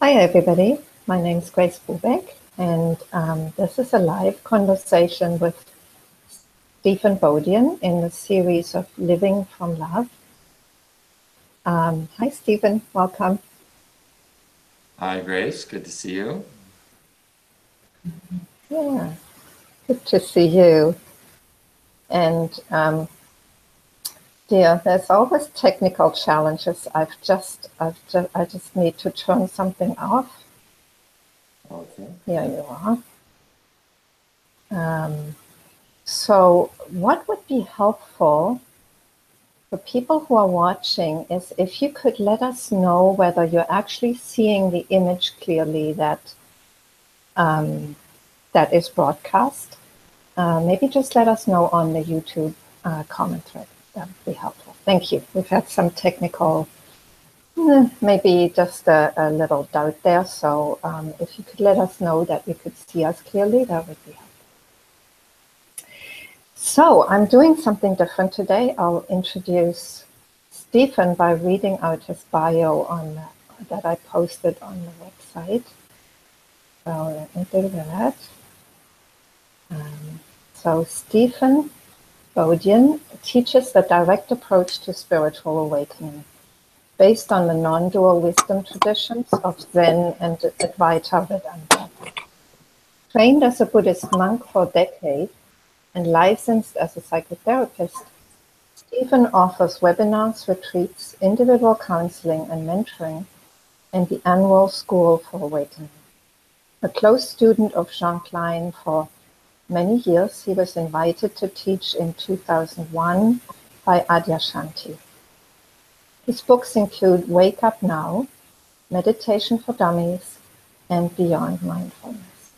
Hi, everybody. My name is Grace Bubeck, and this is a live conversation with Stephan Bodian in the series of Living from Love. Hi, Stephan. Welcome. Hi, Grace. Good to see you. Yeah, good to see you. And dear, there's always technical challenges. I just need to turn something off. Okay. Here you are. So, what would be helpful for people who are watching is if you could let us know whether you're actually seeing the image clearly that is broadcast. Maybe just let us know on the YouTube comment thread. That would be helpful. Thank you. We've had some technical, maybe just a little doubt there. So if you could let us know that you could see us clearly, that would be helpful. So I'm doing something different today. I'll introduce Stephan by reading out his bio that I posted on the website. So let me do that. So Stephan Bodian teaches the direct approach to spiritual awakening based on the non-dual wisdom traditions of Zen and Advaita Vedanta. Trained as a Buddhist monk for decades and licensed as a psychotherapist, Stephan offers webinars, retreats, individual counseling and mentoring, and the annual School for Awakening. A close student of Jean Klein for many years, he was invited to teach in 2001 by Adyashanti. His books include Wake Up Now, Meditation for Dummies, and Beyond Mindfulness.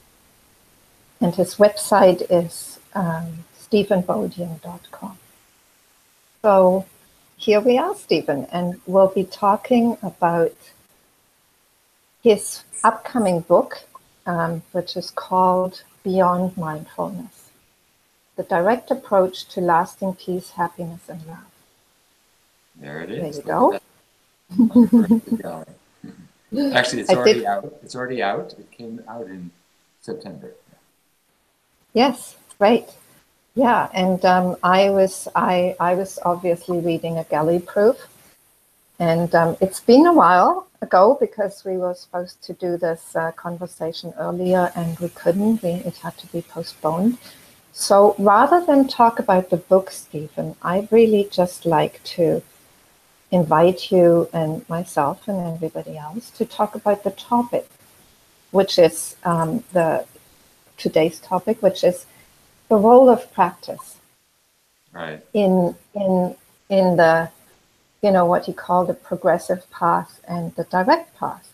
And his website is stephanbodian.com. So here we are, Stephan, and we'll be talking about his upcoming book, which is called Beyond Mindfulness, the direct approach to lasting peace, happiness, and love. There it There is. you go. Actually, it's already out. It's already out. It came out in September. Yes, great. Yeah, and I was obviously reading a galley proof, and it's been a while ago because we were supposed to do this conversation earlier and we couldn't. It had to be postponed. So rather than talk about the book, Stephan, I'd really just like to invite you and myself and everybody else to talk about the topic, which is today's topic, which is the role of practice Right. in the what you call the progressive path and the direct path.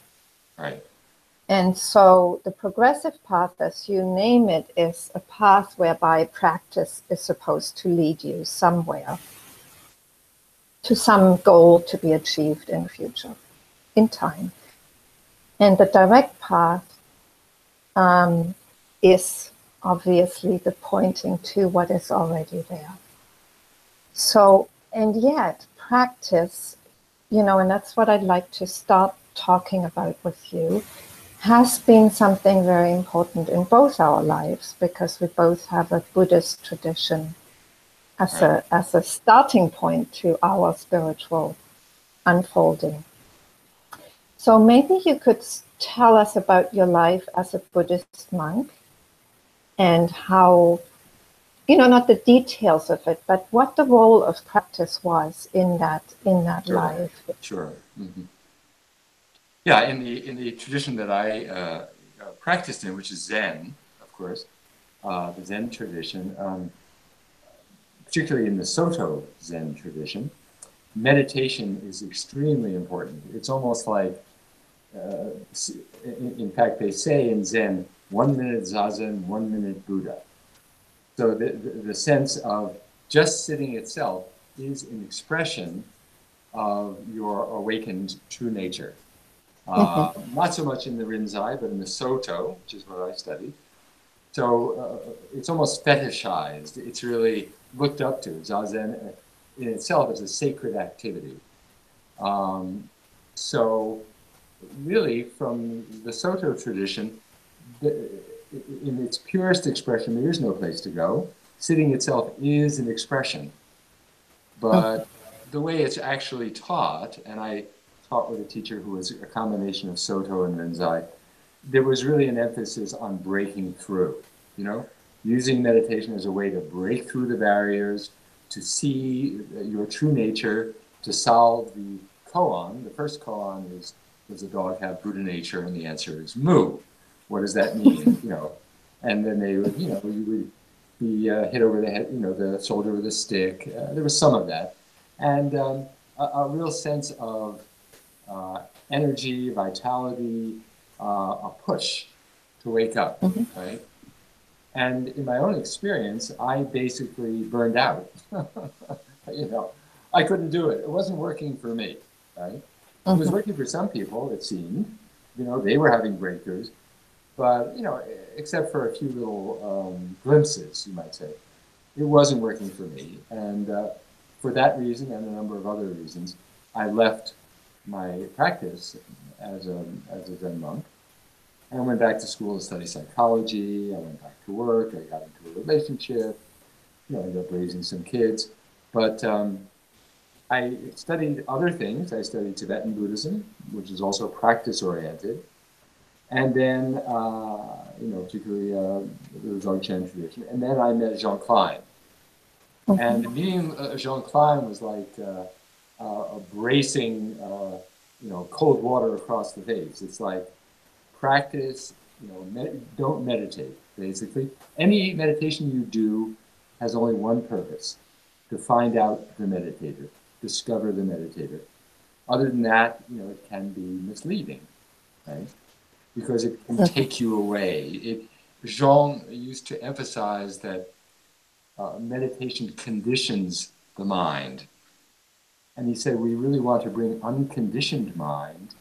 Right. And so the progressive path, as you name it, is a path whereby practice is supposed to lead you somewhere to some goal to be achieved in the future, in time. And the direct path is obviously the pointing to what is already there. So, and yet practice, and that's what I'd like to start talking about with you, has been something very important in both our lives because we both have a Buddhist tradition as a starting point to our spiritual unfolding. So maybe you could tell us about your life as a Buddhist monk and how, not the details of it, but what the role of practice was in that Sure. life. Sure. Mm-hmm. Yeah, in the tradition that I practiced in, which is Zen, of course, the Zen tradition, particularly in the Soto Zen tradition, meditation is extremely important. It's almost like, in fact, they say in Zen, 1 minute Zazen, 1 minute Buddha. So the sense of just sitting itself is an expression of your awakened true nature. Not so much in the Rinzai, but in the Soto, which is what I studied. So it's almost fetishized. It's really looked up to. Zazen in itself is a sacred activity. So really from the Soto tradition, in its purest expression, there is no place to go. Sitting itself is an expression. But the way it's actually taught, and I taught with a teacher who was a combination of Soto and Rinzai, there was really an emphasis on breaking through, you know, using meditation as a way to break through the barriers, to see your true nature, to solve the koan. The first koan is, does a dog have Buddha nature? And the answer is moo. What does that mean? You know, and then they would, you know, you would be hit over the head, you know, the shoulder with a stick. There was some of that, and a real sense of energy, vitality, a push to wake up, right? And in my own experience, I basically burned out. You know, I couldn't do it. It wasn't working for me, right? It was working for some people, it seemed. You know, they were having breakthroughs, but, you know, except for a few little glimpses, you might say, it wasn't working for me. And for that reason and a number of other reasons, I left my practice as a Zen monk and went back to school to study psychology. I went back to work. I got into a relationship. You know, I ended up raising some kids. But I studied other things. I studied Tibetan Buddhism, which is also practice-oriented. And then, you know, particularly the Dzogchen tradition. And then I met Jean Klein. And meeting Jean Klein was like a bracing, you know, cold water across the face. It's like practice, you know, don't meditate, basically. Any meditation you do has only one purpose, to find out the meditator, discover the meditator. Other than that, you know, it can be misleading, right? Because it can take you away. Jean used to emphasize that meditation conditions the mind. And he said, we really want to bring unconditioned mind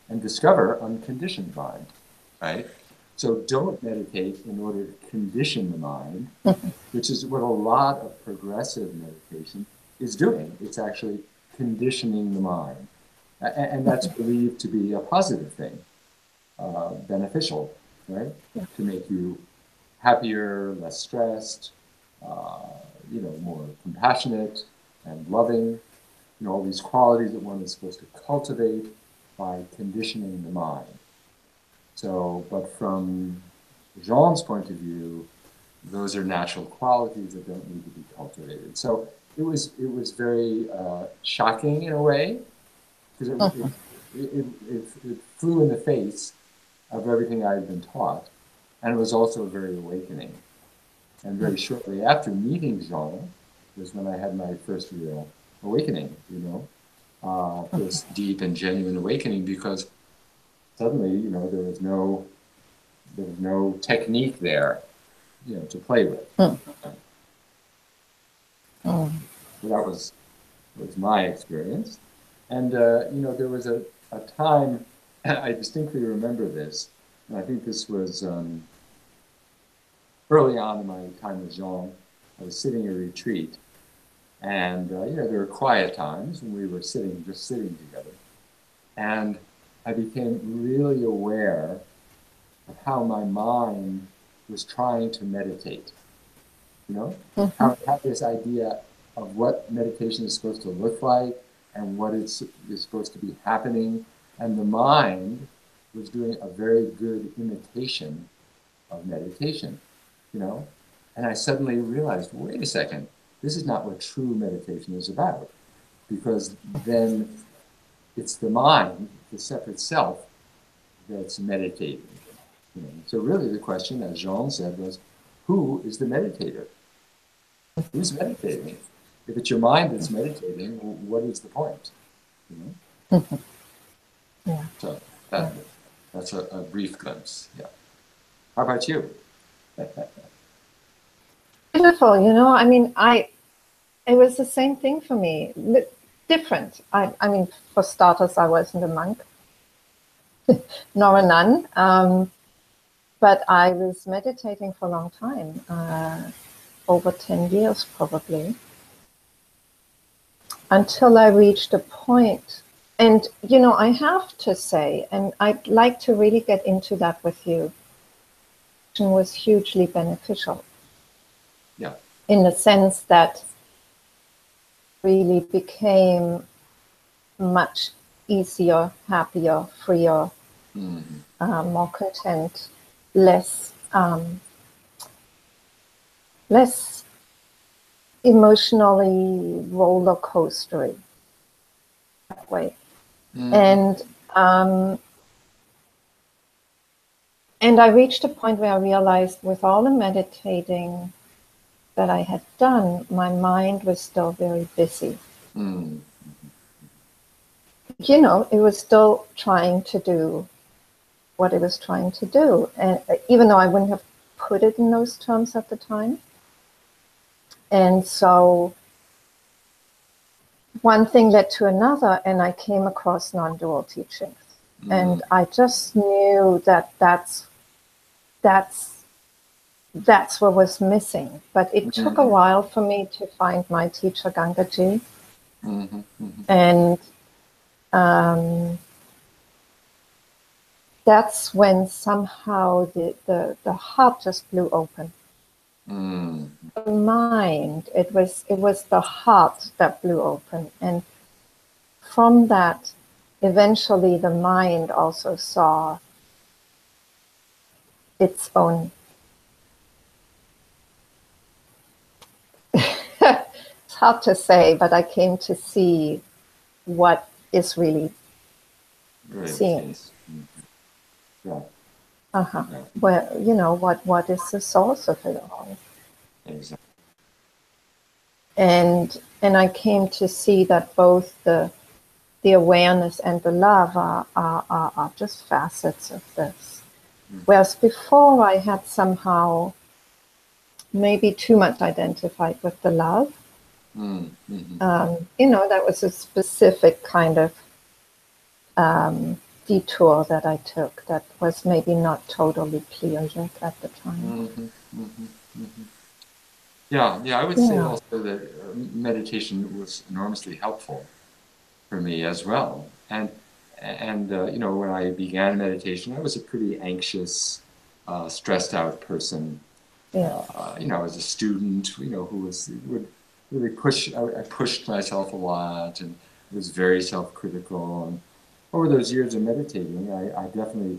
and discover unconditioned mind, right? So don't meditate in order to condition the mind, which is what a lot of progressive meditation is doing. It's actually conditioning the mind. And that's believed to be a positive thing, beneficial, right? To make you happier, less stressed, you know, more compassionate and loving. You know, all these qualities that one is supposed to cultivate by conditioning the mind. So, but from Jean's point of view, those are natural qualities that don't need to be cultivated. So it was very shocking in a way, because it flew in the face of everything I had been taught, and it was also very awakening. And very shortly after meeting Jean was when I had my first real awakening, you know, this deep and genuine awakening, because suddenly, you know, there was no technique there, you know, to play with. So that was my experience. And, you know, there was a time, I distinctly remember this, and I think this was early on in my time with Jean. I was sitting in a retreat, and, you know, there were quiet times when we were just sitting together. And I became really aware of how my mind was trying to meditate, you know? How I had this idea of what meditation is supposed to look like and what is supposed to be happening. And the mind was doing a very good imitation of meditation, you know? And I suddenly realized, wait a second, this is not what true meditation is about. Because then it's the mind, the separate self, that's meditating. You know? So really the question, as Jean said, was, who is the meditator? Who's meditating? If it's your mind that's meditating, what is the point? You know? Yeah. So that's a brief glimpse. Yeah. How about you? Beautiful. You know, I mean, it was the same thing for me. Different. I mean, for starters, I wasn't a monk, nor a nun, but I was meditating for a long time, over 10 years probably, until I reached a point And, I have to say, and I'd like to really get into that with you, was hugely beneficial. Yeah. In the sense that really became much easier, happier, freer, more content, less emotionally roller coastery that way. And I reached a point where I realized with all the meditating that I had done, my mind was still very busy. It was still trying to do what it was trying to do. And even though I wouldn't have put it in those terms at the time. And so one thing led to another, and I came across non-dual teachings. And I just knew that that's what was missing. But it took a while for me to find my teacher, Gangaji. And that's when somehow the heart just blew open. The mind, it was the heart that blew open. And from that, eventually the mind also saw its own. It's hard to say, but I came to see what is really seen. Yeah. Well, what is the source of it all? Exactly. And I came to see that both the awareness and the love are just facets of this. Whereas before I had somehow maybe too much identified with the love. That was a specific kind of detour that I took that was maybe not totally clear yet at the time. Yeah, I would say also that meditation was enormously helpful for me as well. And when I began meditation, I was a pretty anxious, stressed out person. As a student, who would really push. I pushed myself a lot and was very self-critical. And over those years of meditating, I definitely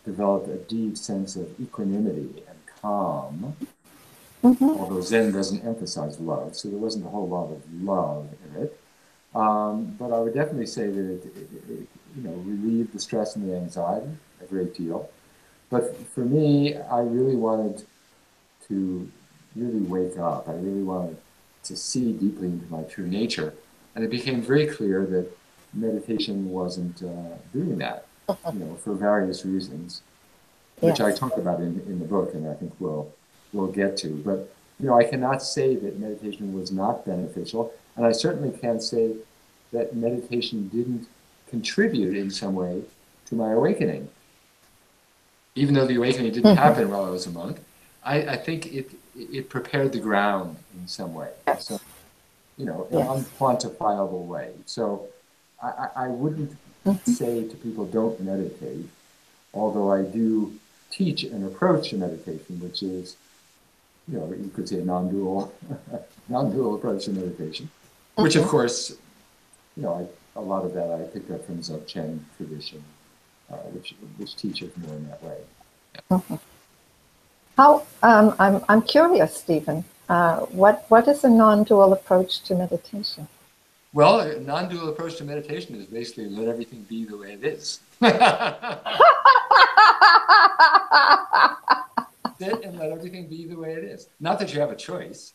developed a deep sense of equanimity and calm. Although Zen doesn't emphasize love, so there wasn't a whole lot of love in it. But I would definitely say that it relieved the stress and the anxiety a great deal. But for me, I really wanted to really wake up. I really wanted to see deeply into my true nature. And it became very clear that meditation wasn't doing that, for various reasons, which I talk about in the book, and I think we'll get to. But, I cannot say that meditation was not beneficial, and I certainly can't say that meditation didn't contribute in some way to my awakening. Even though the awakening didn't happen while I was a monk, I think it prepared the ground in some way, so, in an unquantifiable way. So I wouldn't say to people don't meditate, although I do teach an approach to meditation, which is, you could say a non-dual approach to meditation, which of course, a lot of that I picked up from Dzogchen tradition, which teaches more in that way. Yeah. How I'm curious, Stephan. What is a non-dual approach to meditation? Well, a non-dual approach to meditation is basically let everything be the way it is. Sit and let everything be the way it is. Not that you have a choice,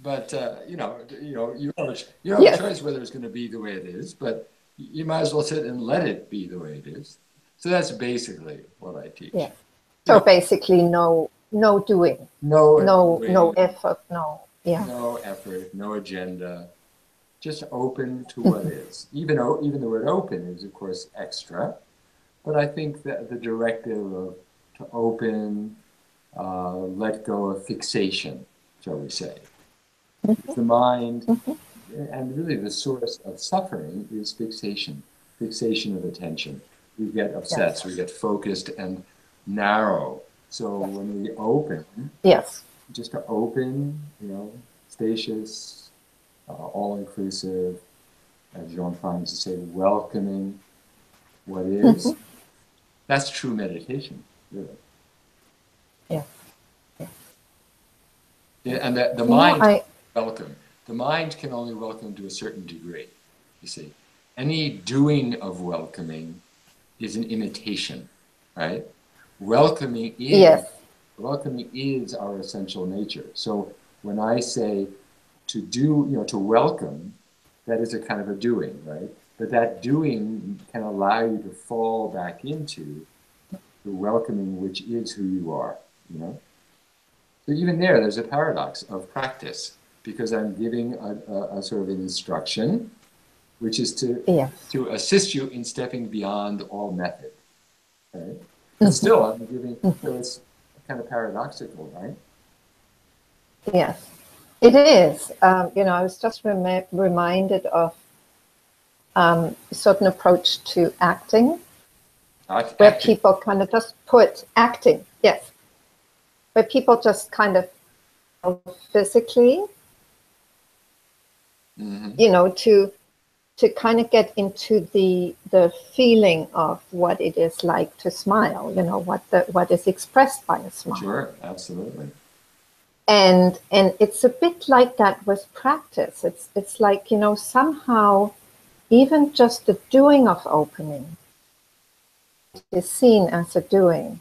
but you have a choice whether it's going to be the way it is. But you might as well sit and let it be the way it is. So that's basically what I teach. Yeah. So basically, no doing, no effort, no effort, no agenda. Just open to what is. Even the word open is, of course, extra. But I think that the directive of to open, let go of fixation, shall we say. The mind, and really the source of suffering is fixation. fixation of attention. We get obsessed, Yes. we get focused and narrow. So when we open, Yes. just to open, spacious, all-inclusive, as Jean finds to say, welcoming what is, that's true meditation, really. Yeah. Yeah, and the mind welcome. The mind can only welcome to a certain degree, you see. Any doing of welcoming is an imitation, right? Welcoming is our essential nature. So when I say to do, to welcome, that is a kind of a doing, right? But that doing can allow you to fall back into the welcoming, which is who you are, So even there's a paradox of practice, because I'm giving a sort of an instruction, which is to assist you in stepping beyond all method, right? But still, I'm giving, so it's kind of paradoxical, right? Yes, it is. I was just reminded of a certain approach to acting, where people kind of just put acting, yes, where people just kind of physically, to kind of get into the feeling of what it is like to smile, what is expressed by a smile. Sure, absolutely. And it's a bit like that with practice. It's like, somehow even just the doing of opening is seen as a doing,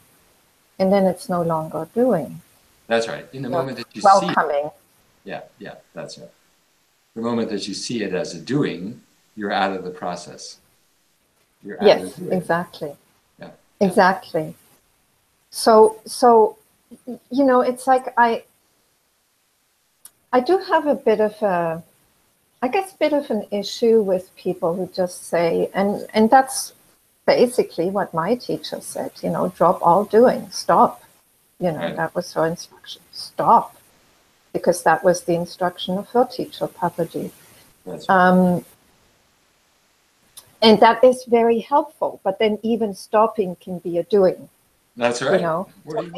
and then it's no longer doing. That's right. In the moment that you welcoming. See it, yeah, that's right. The moment that you see it as a doing, you're out of the process. You're out of the doing. Exactly. Yeah. Exactly. So it's like I do have a bit of an issue with people who just say, and that's basically what my teacher said, drop all doing, stop. Right. That was her instruction, stop. Because that was the instruction of her teacher, Papaji. That's right. And that is very helpful, but then even stopping can be a doing. That's right. So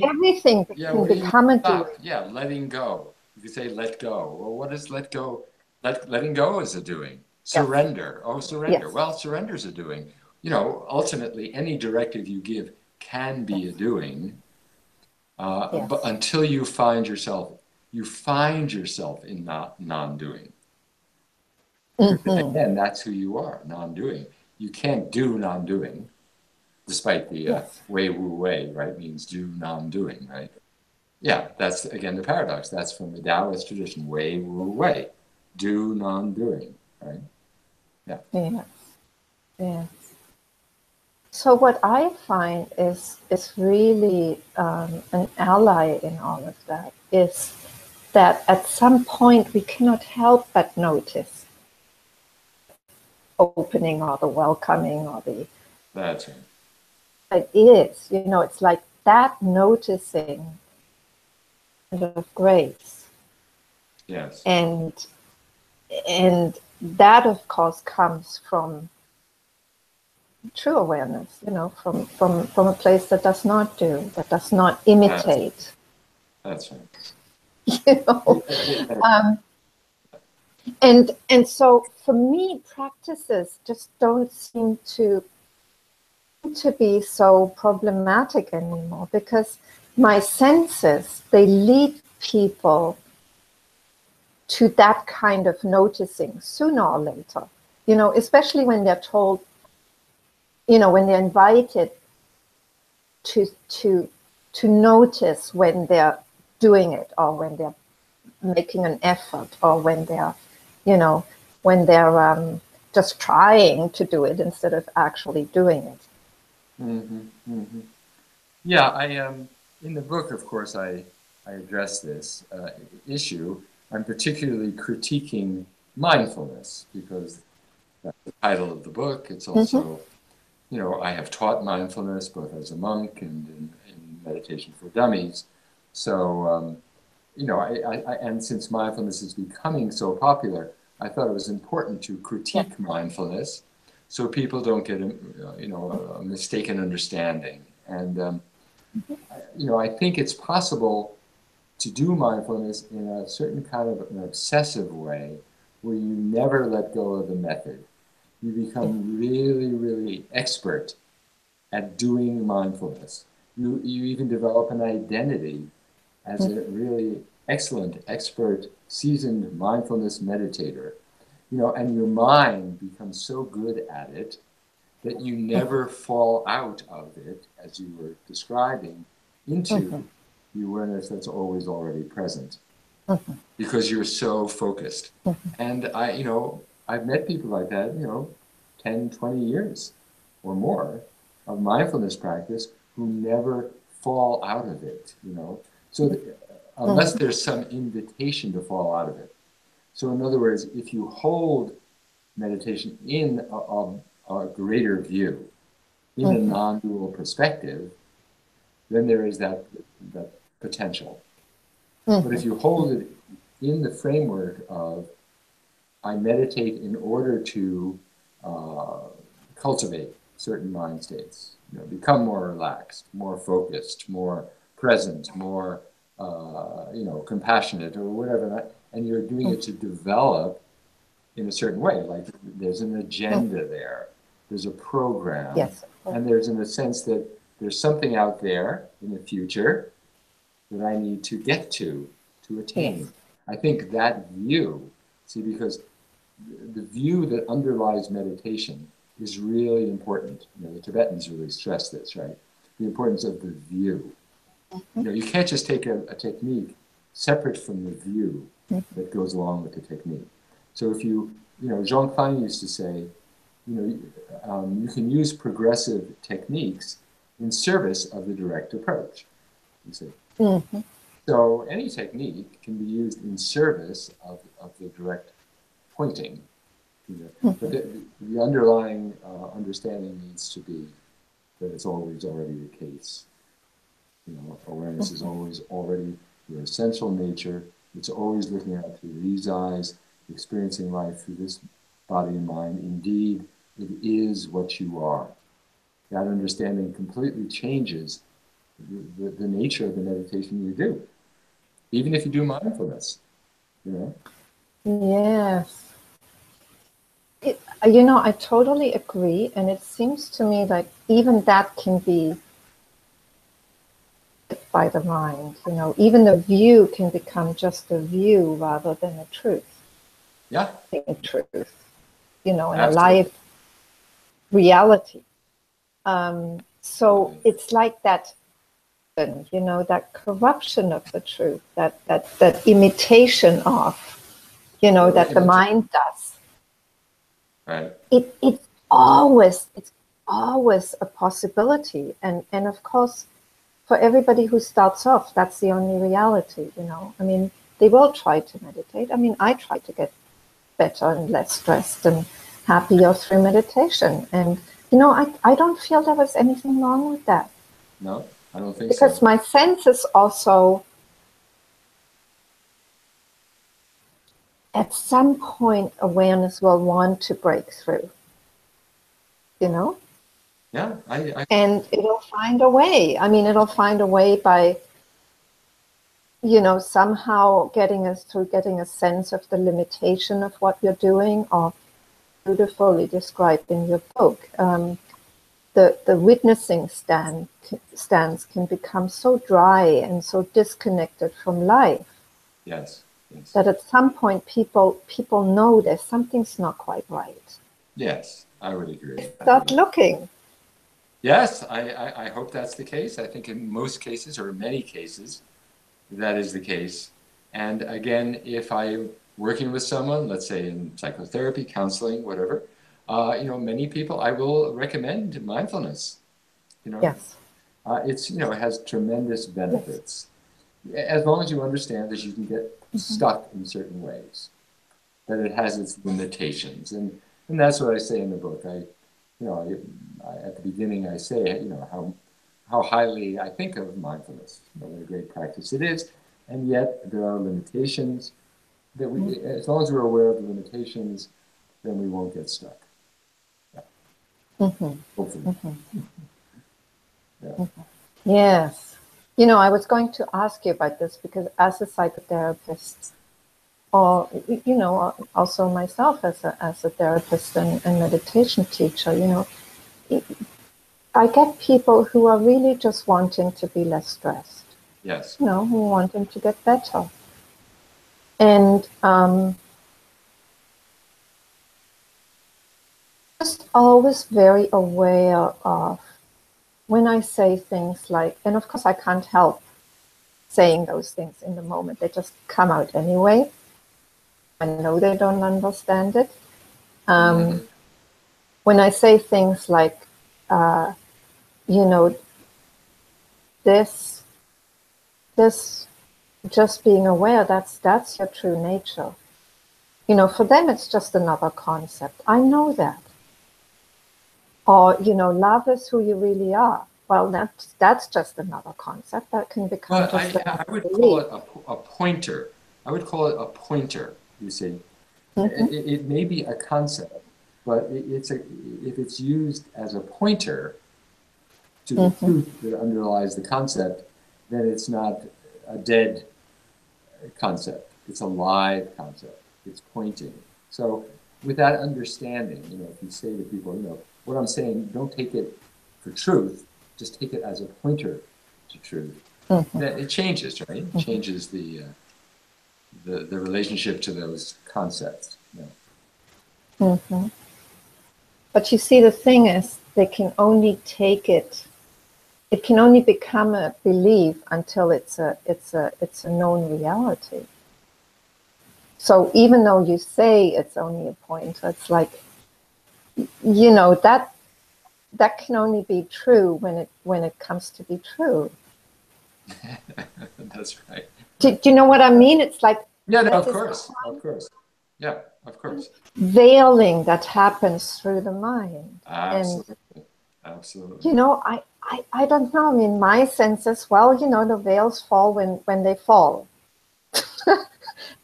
everything can become a doing. Yeah, letting go. You could say let go. Well, what is let go? Letting go is a doing. Surrender. Oh, surrender. Yes. Well, surrender is a doing. Ultimately, any directive you give can be a doing, but until you find yourself in non-doing. Again, that's who you are, non-doing. You can't do non-doing, despite the Wei Wu Wei, right? Means do non-doing, right? Yeah, that's again the paradox. That's from the Taoist tradition, Wei Wu Wei, do non-doing, right? Yeah. Yes. Yes. So what I find is really an ally in all of that is that at some point we cannot help but notice opening or the welcoming or the. That's right. It is, it's like that noticing of grace. Yes. And that of course comes from true awareness, from a place that does not do, that does not imitate. That's right. And so for me, practices just don't seem to be so problematic anymore, because my senses, they lead people to that kind of noticing sooner or later, especially when they're told, when they're invited to notice when they're doing it, or when they're making an effort, or when they're, just trying to do it instead of actually doing it. Mm-hmm, mm-hmm. Yeah, in the book, of course, I address this issue. I'm particularly critiquing mindfulness, because that's the title of the book. It's also, I have taught mindfulness both as a monk and in Meditation for Dummies. So, and since mindfulness is becoming so popular, I thought it was important to critique mindfulness, so people don't get a mistaken understanding. And I think it's possible to do mindfulness in a certain kind of an obsessive way, where you never let go of the method. You become really, really expert at doing mindfulness. You even develop an identity as a really excellent, expert, seasoned mindfulness meditator. And your mind becomes so good at it that you never fall out of it, as you were describing, into the awareness that's always already present, because you're so focused. And I've met people like that, 10, 20 years or more of mindfulness practice, who never fall out of it, So unless there's some invitation to fall out of it. So in other words, if you hold meditation in a greater view, in a non-dual perspective, then there is that potential. But if you hold it in the framework of, I meditate in order to cultivate certain mind states, become more relaxed, more focused, more present, more compassionate, or whatever, and you're doing it to develop in a certain way, like there's an agenda there, there's a program, and there's, in a sense, that there's something out there in the future that I need to get to attain. I think that view, because the view that underlies meditation is really important. The Tibetans really stress this, right? The importance of the view. You can't just take a technique separate from the view that goes along with the technique. So if Jean Klein used to say, you can use progressive techniques in service of the direct approach. You see. So any technique can be used in service of the direct pointing. But the underlying understanding needs to be that it's always already the case. Awareness is always already your essential nature. It's always looking out through these eyes, experiencing life through this body and mind. Indeed, it is what you are. That understanding completely changes the nature of the meditation you do, even if you do mindfulness. Yes. I totally agree, and it seems to me like even that can be by the mind. Even the view can become just a view rather than a truth. Yeah. A truth. In a live reality. So it's like that. That corruption of the truth, that imitation of, that the mind does. Right. It's always a possibility, and of course, for everybody who starts off, that's the only reality. They will try to meditate. I try to get better and less stressed and happier through meditation, and I don't feel there was anything wrong with that. No, I don't think because so. my sense is also, at some point, awareness will want to break through, Yeah, and it'll find a way. It'll find a way by, somehow getting a sense of the limitation of what you're doing, or beautifully described in your book. The witnessing stance can become so dry and so disconnected from life. Yes. That at some point people know that something's not quite right. Yes, I would agree. Start looking. Yes, I hope that's the case. I think in most cases, or many cases, that is the case. And again, if I'm working with someone, let's say in psychotherapy, counseling, whatever, many people, I will recommend mindfulness. Yes. It has tremendous benefits. Yes. As long as you understand that you can get stuck in certain ways, that it has its limitations. And that's what I say in the book. I at the beginning, I say, how highly I think of mindfulness, what a great practice it is. And yet there are limitations that as long as we're aware of the limitations, then we won't get stuck. Yeah. hopefully. Yeah. Yes. You know, I was going to ask you about this because as a psychotherapist, or, you know, also myself as a therapist and meditation teacher, you know, I get people who are really just wanting to be less stressed. Yes. You know, who wanting to get better. And just always very aware of when I say things like, and of course I can't help saying those things in the moment, they just come out anyway. I know they don't understand it. When I say things like, you know, this just being aware, that's your true nature. You know, for them it's just another concept. I know that. Or, you know, love is who you really are. Well, that's just another concept that can become Well, just I another would call belief. it a pointer. I would call it a pointer, you see. Mm-hmm. It may be a concept, but if it's used as a pointer to the Mm-hmm. truth that underlies the concept, then it's not a dead concept. It's a live concept. It's pointing. So with that understanding, you know, if you say to people, you know, what I'm saying, don't take it for truth, just take it as a pointer to truth. Mm-hmm. Then it changes, right? It changes the relationship to those concepts. You know? Mm-hmm. But you see, the thing is, they can only take it. It can only become a belief until it's a known reality. So even though you say it's only a pointer, it's like, you know, that can only be true when it comes to be true. That's right. Do you know what I mean? It's like Yeah, no, there's of this course, of course. Yeah, of course. veiling that happens through the mind. And, Absolutely, absolutely. you know, I don't know. I mean, my sense as well, you know, the veils fall when they fall.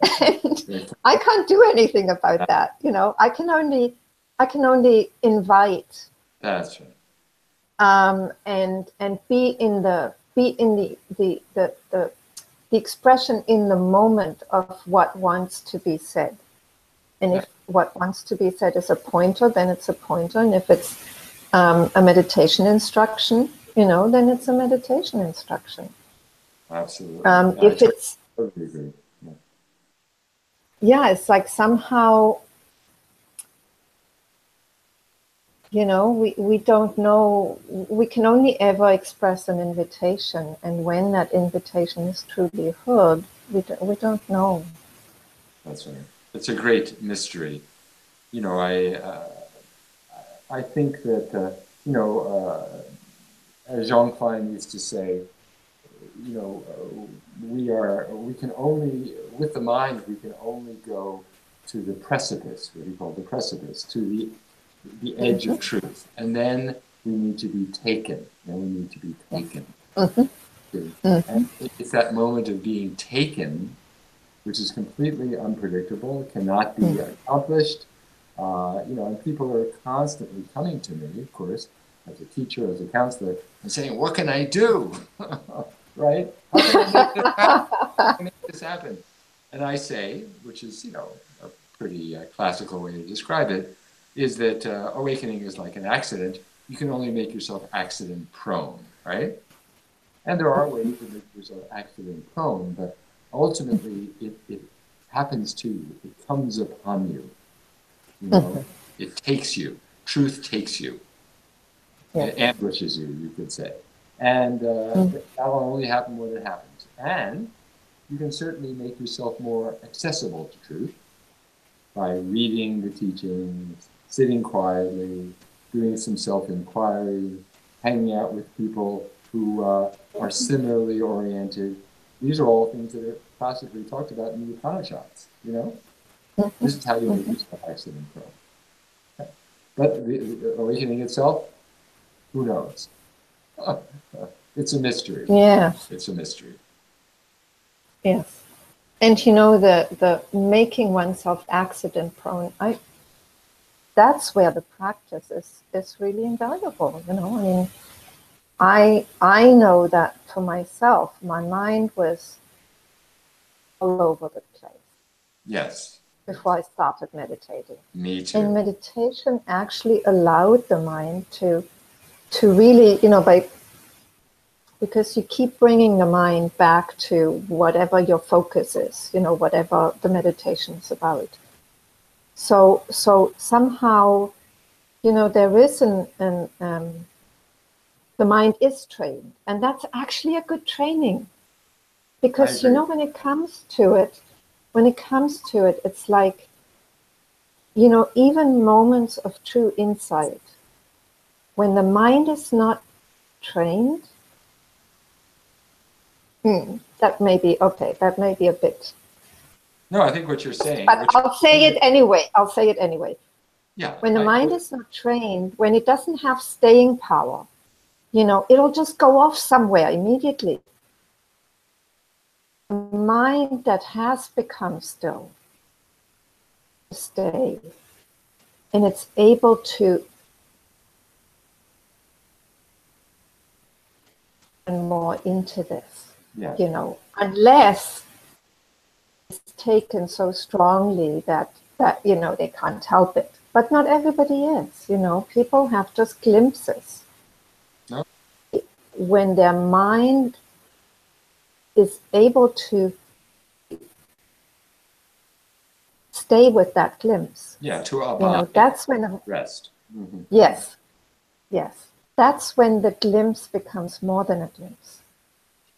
And I can't do anything about that. You know, I can only invite That's right. and be in the expression in the moment of what wants to be said. And Yeah, if what wants to be said is a pointer, then it's a pointer. And if it's a meditation instruction, you know, then it's a meditation instruction. absolutely. I If it's, totally agree. Yeah. yeah, it's like somehow, you know, we don't know, we can only ever express an invitation. And when that invitation is truly heard, we don't know. That's right. It's a great mystery. You know, I think that you know, as Jean Klein used to say, you know, we can only, with the mind, we can only go to the precipice, what he called the precipice, to the edge of truth. And then we need to be taken. Then we need to be taken. Mm-hmm. Mm-hmm. And it's that moment of being taken, which is completely unpredictable, it cannot be accomplished. You know, and people are constantly coming to me, of course, as a teacher, as a counselor, and saying, "What can I do?" Right? How can I make this happen? How can I make this happen? And I say, which is, you know, a pretty classical way to describe it, is that awakening is like an accident. You can only make yourself accident prone, right? And there are ways to make yourself accident prone, but ultimately it happens to you. It comes upon you. You know, it takes you. Truth takes you. Yeah. It ambushes you, you could say. And that'll only happen when it happens. And you can certainly make yourself more accessible to truth by reading the teachings, sitting quietly, doing some self-inquiry, hanging out with people who are similarly oriented. These are all things that are classically talked about in the Upanishads, you know? This is how you make yourself accident prone. Okay. But the awakening itself, who knows? It's a mystery. Yes. It's a mystery. Yes. And you know, the making oneself accident prone, that's where the practice is really invaluable. I mean, I know that for myself, my mind was all over the place. Yes. Before I started meditating. Me too. And meditation actually allowed the mind to really, because you keep bringing the mind back to whatever your focus is, whatever the meditation is about. So somehow, there is the mind is trained, and that's actually a good training, because when it comes to it, it's like, even moments of true insight, when the mind is not trained, that may be a bit. No, I think what you're saying. But I'll say it anyway. Yeah. When the mind is not trained, when it doesn't have staying power, it'll just go off somewhere immediately. A mind that has become still, stay, and it's able to and more into this, unless it's taken so strongly that they can't help it. But not everybody is, people have just glimpses. No. When their mind is able to stay with that glimpse. Yeah, to abide. That's when rest. Mm-hmm. Yes. That's when the glimpse becomes more than a glimpse.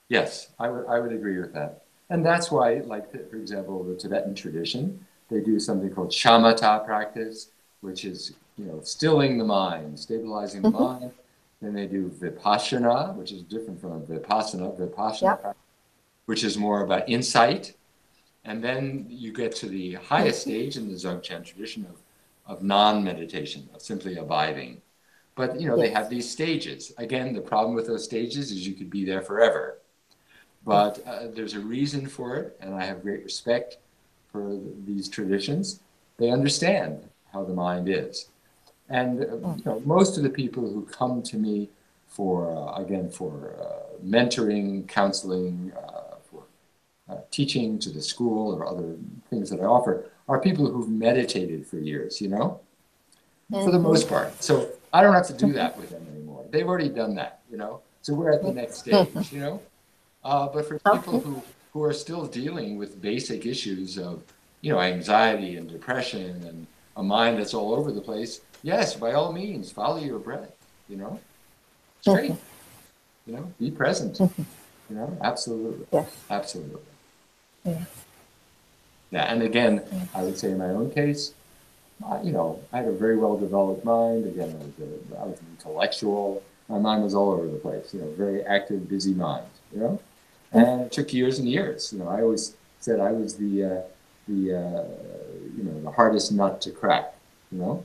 Yes, I would agree with that. And that's why, like, for example, the Tibetan tradition, they do something called shamatha practice, which is, stilling the mind, stabilizing the mind. Then they do vipassana, which is different from vipassana. Practice, which is more about insight. And then you get to the highest stage in the Dzogchen tradition of non-meditation, of simply abiding. But, they have these stages. Again, the problem with those stages is you could be there forever. But there's a reason for it, and I have great respect for these traditions. They understand how the mind is. And most of the people who come to me for mentoring, counseling, for teaching to the school or other things that I offer are people who've meditated for years, for the most part. So I don't have to do that with them anymore. They've already done that, So we're at the next stage, But for people who are still dealing with basic issues of, anxiety and depression and a mind that's all over the place, yes, by all means, follow your breath, It's great. Be present. Absolutely. Yes. Absolutely. Yeah. Yeah, and again, I would say in my own case, I had a very well-developed mind. Again, I was an intellectual. My mind was all over the place, very active, busy mind, And it took years and years. I always said I was the hardest nut to crack, the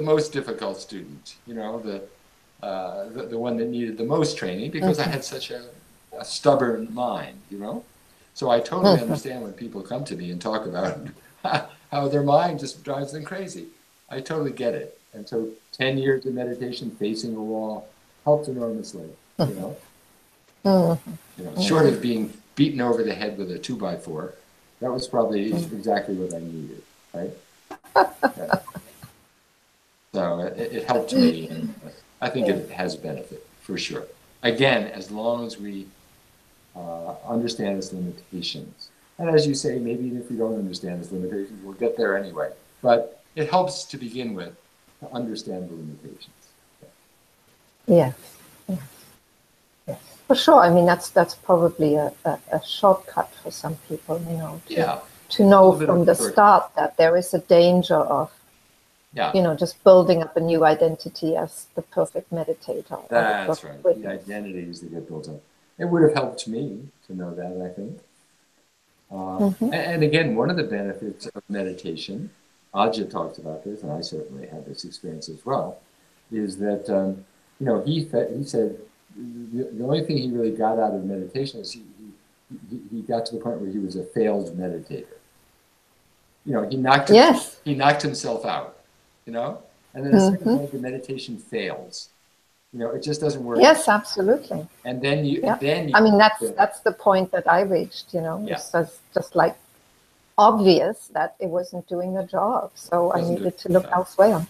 most difficult student, the one that needed the most training because I had such a stubborn mind, So I totally understand when people come to me and talk about how their mind just drives them crazy. I totally get it. And so 10 years of meditation, facing a wall, helped enormously, Short of being beaten over the head with a 2x4, that was probably exactly what I needed, right? Yeah. So it helped me, and I think it has benefit, for sure. Again, as long as we understand its limitations. And as you say, maybe if we don't understand its limitations, we'll get there anyway. But it helps to begin with to understand the limitations. Yes. For sure. I mean, that's probably a shortcut for some people, to know from the start that there is a danger of, just building up a new identity as the perfect meditator. That's right. The identities that get built up. It would have helped me to know that, I think. And again, one of the benefits of meditation, Ajit talks about this, and I certainly had this experience as well, is that, he said the only thing he really got out of meditation is he got to the point where he was a failed meditator. Yes. he knocked himself out, and then the second Mm-hmm. point, the meditation fails. It just doesn't work. Yes, absolutely. And then Yeah. you I mean, that's the point that I reached, yeah, It's just like obvious that it wasn't doing the job. So I doesn't do needed to the look job. elsewhere.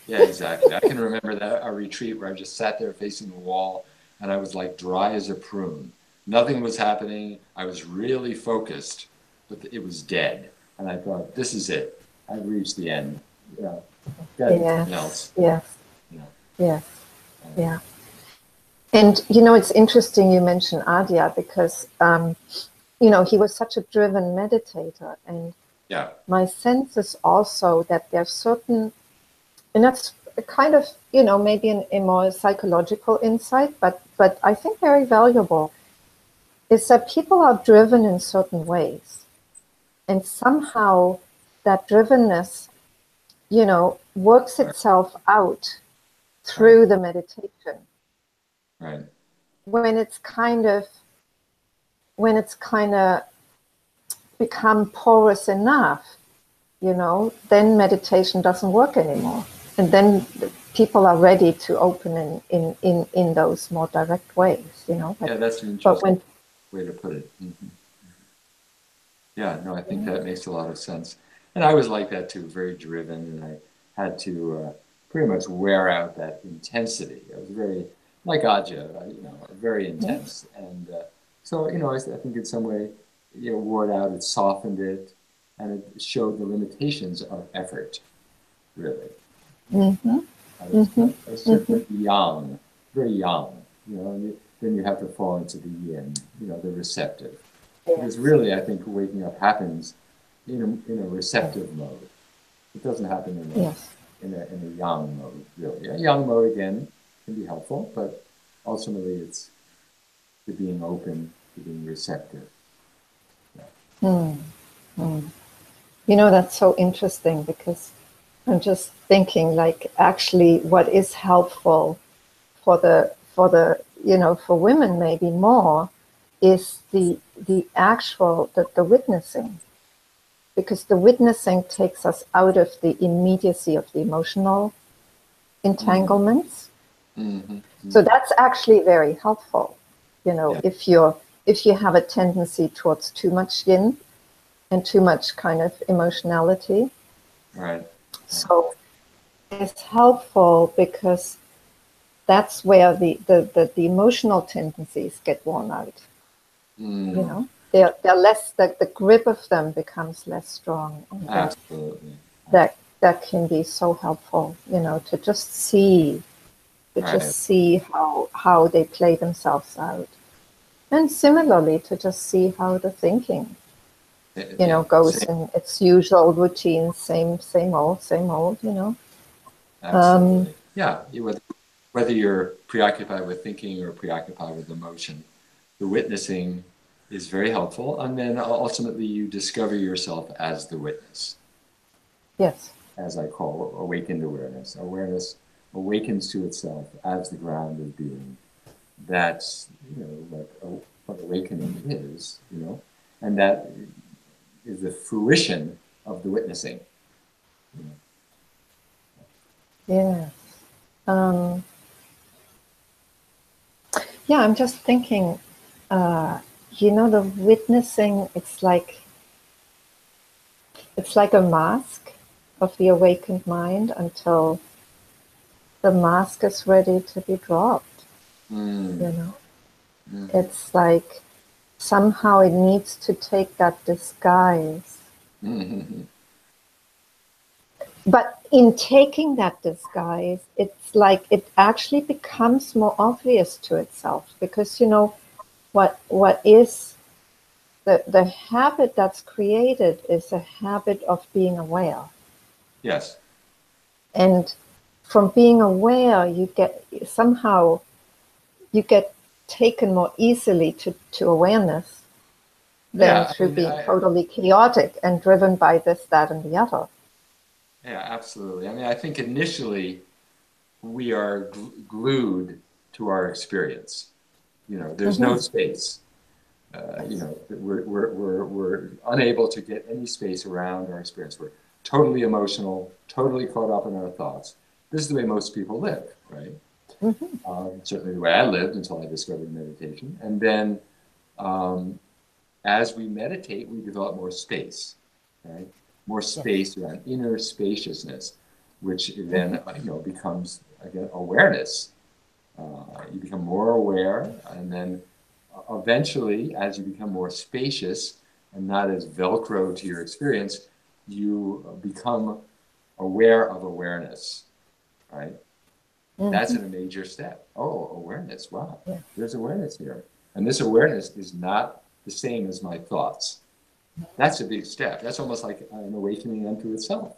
Yeah, exactly. I can remember that a retreat where I just sat there facing the wall and I was like dry as a prune. Nothing was happening. I was really focused, but it was dead. And I thought, this is it. I've reached the end. Gotta do something Yes, else. yes, You know. yes, Um, yeah. And, it's interesting you mentioned Adya because, he was such a driven meditator. And yeah. my sense is also that there's certain, and that's a kind of, maybe a more psychological insight, but I think very valuable, is that people are driven in certain ways. And somehow that drivenness, works Right. itself out Right. through the meditation. Right. When it's kind of become porous enough, then meditation doesn't work anymore. And then people are ready to open in those more direct ways, Yeah, that's an but interesting when way to put it. Yeah, no, I think that makes a lot of sense. And I was like that too, very driven, and I had to pretty much wear out that intensity. I was very, like Ajahn, very intense. And so, I think in some way, wore it out, it softened it, and it showed the limitations of effort, really. mm-hmm, I was mm-hmm, certainly young, very young, and then you have to fall into the yin, the receptive. Because yes, really, I think waking up happens in a receptive mode. It doesn't happen yes, in a yang mode, really. A yang mode, again, can be helpful, but ultimately it's to being open, to being receptive. Yeah. mm, mm. That's so interesting because I'm just thinking like actually what is helpful for women maybe more is the actual the witnessing, because the witnessing takes us out of the immediacy of the emotional Mm-hmm. entanglements. Mm-hmm. So Mm-hmm. that's actually very helpful. Yeah, If you have a tendency towards too much yin and too much kind of emotionality. right. Right. So it's helpful because that's where the emotional tendencies get worn out. Mm, They're less, the grip of them becomes less strong, and absolutely. that can be so helpful, to just see, Right. how they play themselves out. And similarly, to just see how the thinking, Yeah. goes Same. in its usual routine, same old, same old. Um, Absolutely. Yeah. Whether you're preoccupied with thinking or preoccupied with emotion, the witnessing is very helpful. And then ultimately, you discover yourself as the witness, yes, as I call awakened awareness. Awareness awakens to itself as the ground of being. That's, what awakening is. And that is the fruition of the witnessing. You know. yes. Um, yeah, I'm just thinking, uh, the witnessing, it's like a mask of the awakened mind until the mask is ready to be dropped. You Mm, know, mm-hmm, it's like somehow it needs to take that disguise. mm-hmm. But in taking that disguise, it's like it actually becomes more obvious to itself because what is the habit that's created is a habit of being aware. Yes. And from being aware, you get taken more easily to awareness than Yeah. I through mean, being totally chaotic and driven by this, that, and the other. yeah, absolutely. I mean, I think initially we are glued to our experience. There's no Mm-hmm. space. You know, we're unable to get any space around our experience. We're totally emotional, totally caught up in our thoughts. This is the way most people live, right? Certainly the way I lived until I discovered meditation. And then as we meditate, we develop more space, right? More space around inner spaciousness, which then becomes, again, awareness. You become more aware, and then eventually, as you become more spacious and not as Velcro to your experience, you become aware of awareness, right? That's a major step. Oh, awareness. Wow, there's awareness here. And this awareness is not the same as my thoughts. That's a big step. That's almost like an awakening unto itself.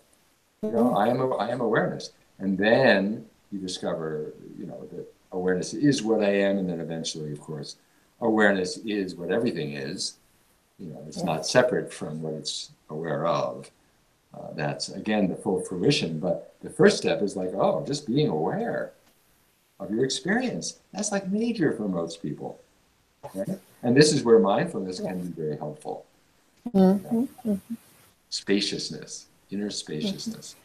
You know, I am awareness. And then you discover, that awareness is what I am. And then eventually, of course, awareness is what everything is. It's not separate from what it's aware of. That's, again, the full fruition. But the first step is like, just being aware of your experience. That's like major for most people. Right? And this is where mindfulness can be very helpful. Spaciousness, inner spaciousness.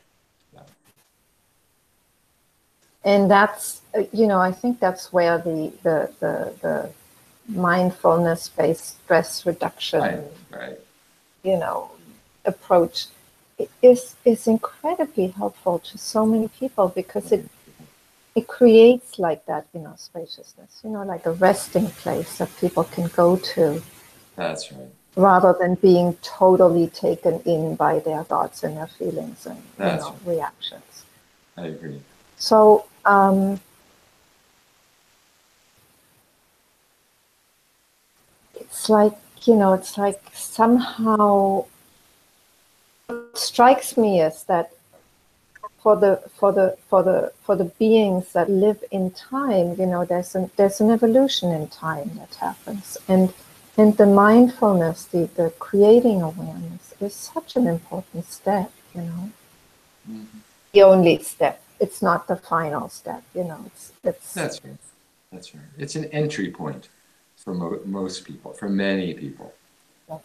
And that's, I think that's where the mindfulness-based stress reduction, approach is incredibly helpful to so many people, because it creates like that inner spaciousness, like a resting place that people can go to. That's right. Rather than being totally taken in by their thoughts and their feelings and reactions. I agree. So it's like somehow what strikes me is that for the beings that live in time, there's an evolution in time that happens, and the mindfulness, the creating awareness, is such an important step. The only step. It's not the final step. It's. That's right. That's right. It's an entry point for most people, for many people,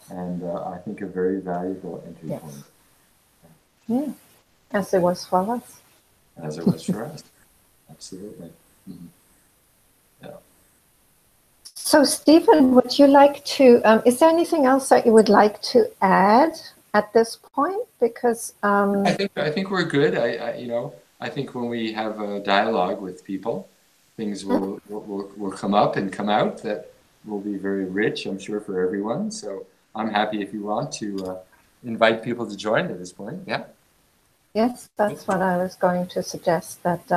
and I think a very valuable entry point. Yeah, as it was for us. As it was for us. Absolutely. Yeah. So, Stephan, would you like to? Is there anything else that you would like to add at this point? Because I think we're good. I think when we have a dialogue with people, things will come up and come out that will be very rich, I'm sure, for everyone. So I'm happy if you want to invite people to join at this point. Yeah. Yes, that's what I was going to suggest, that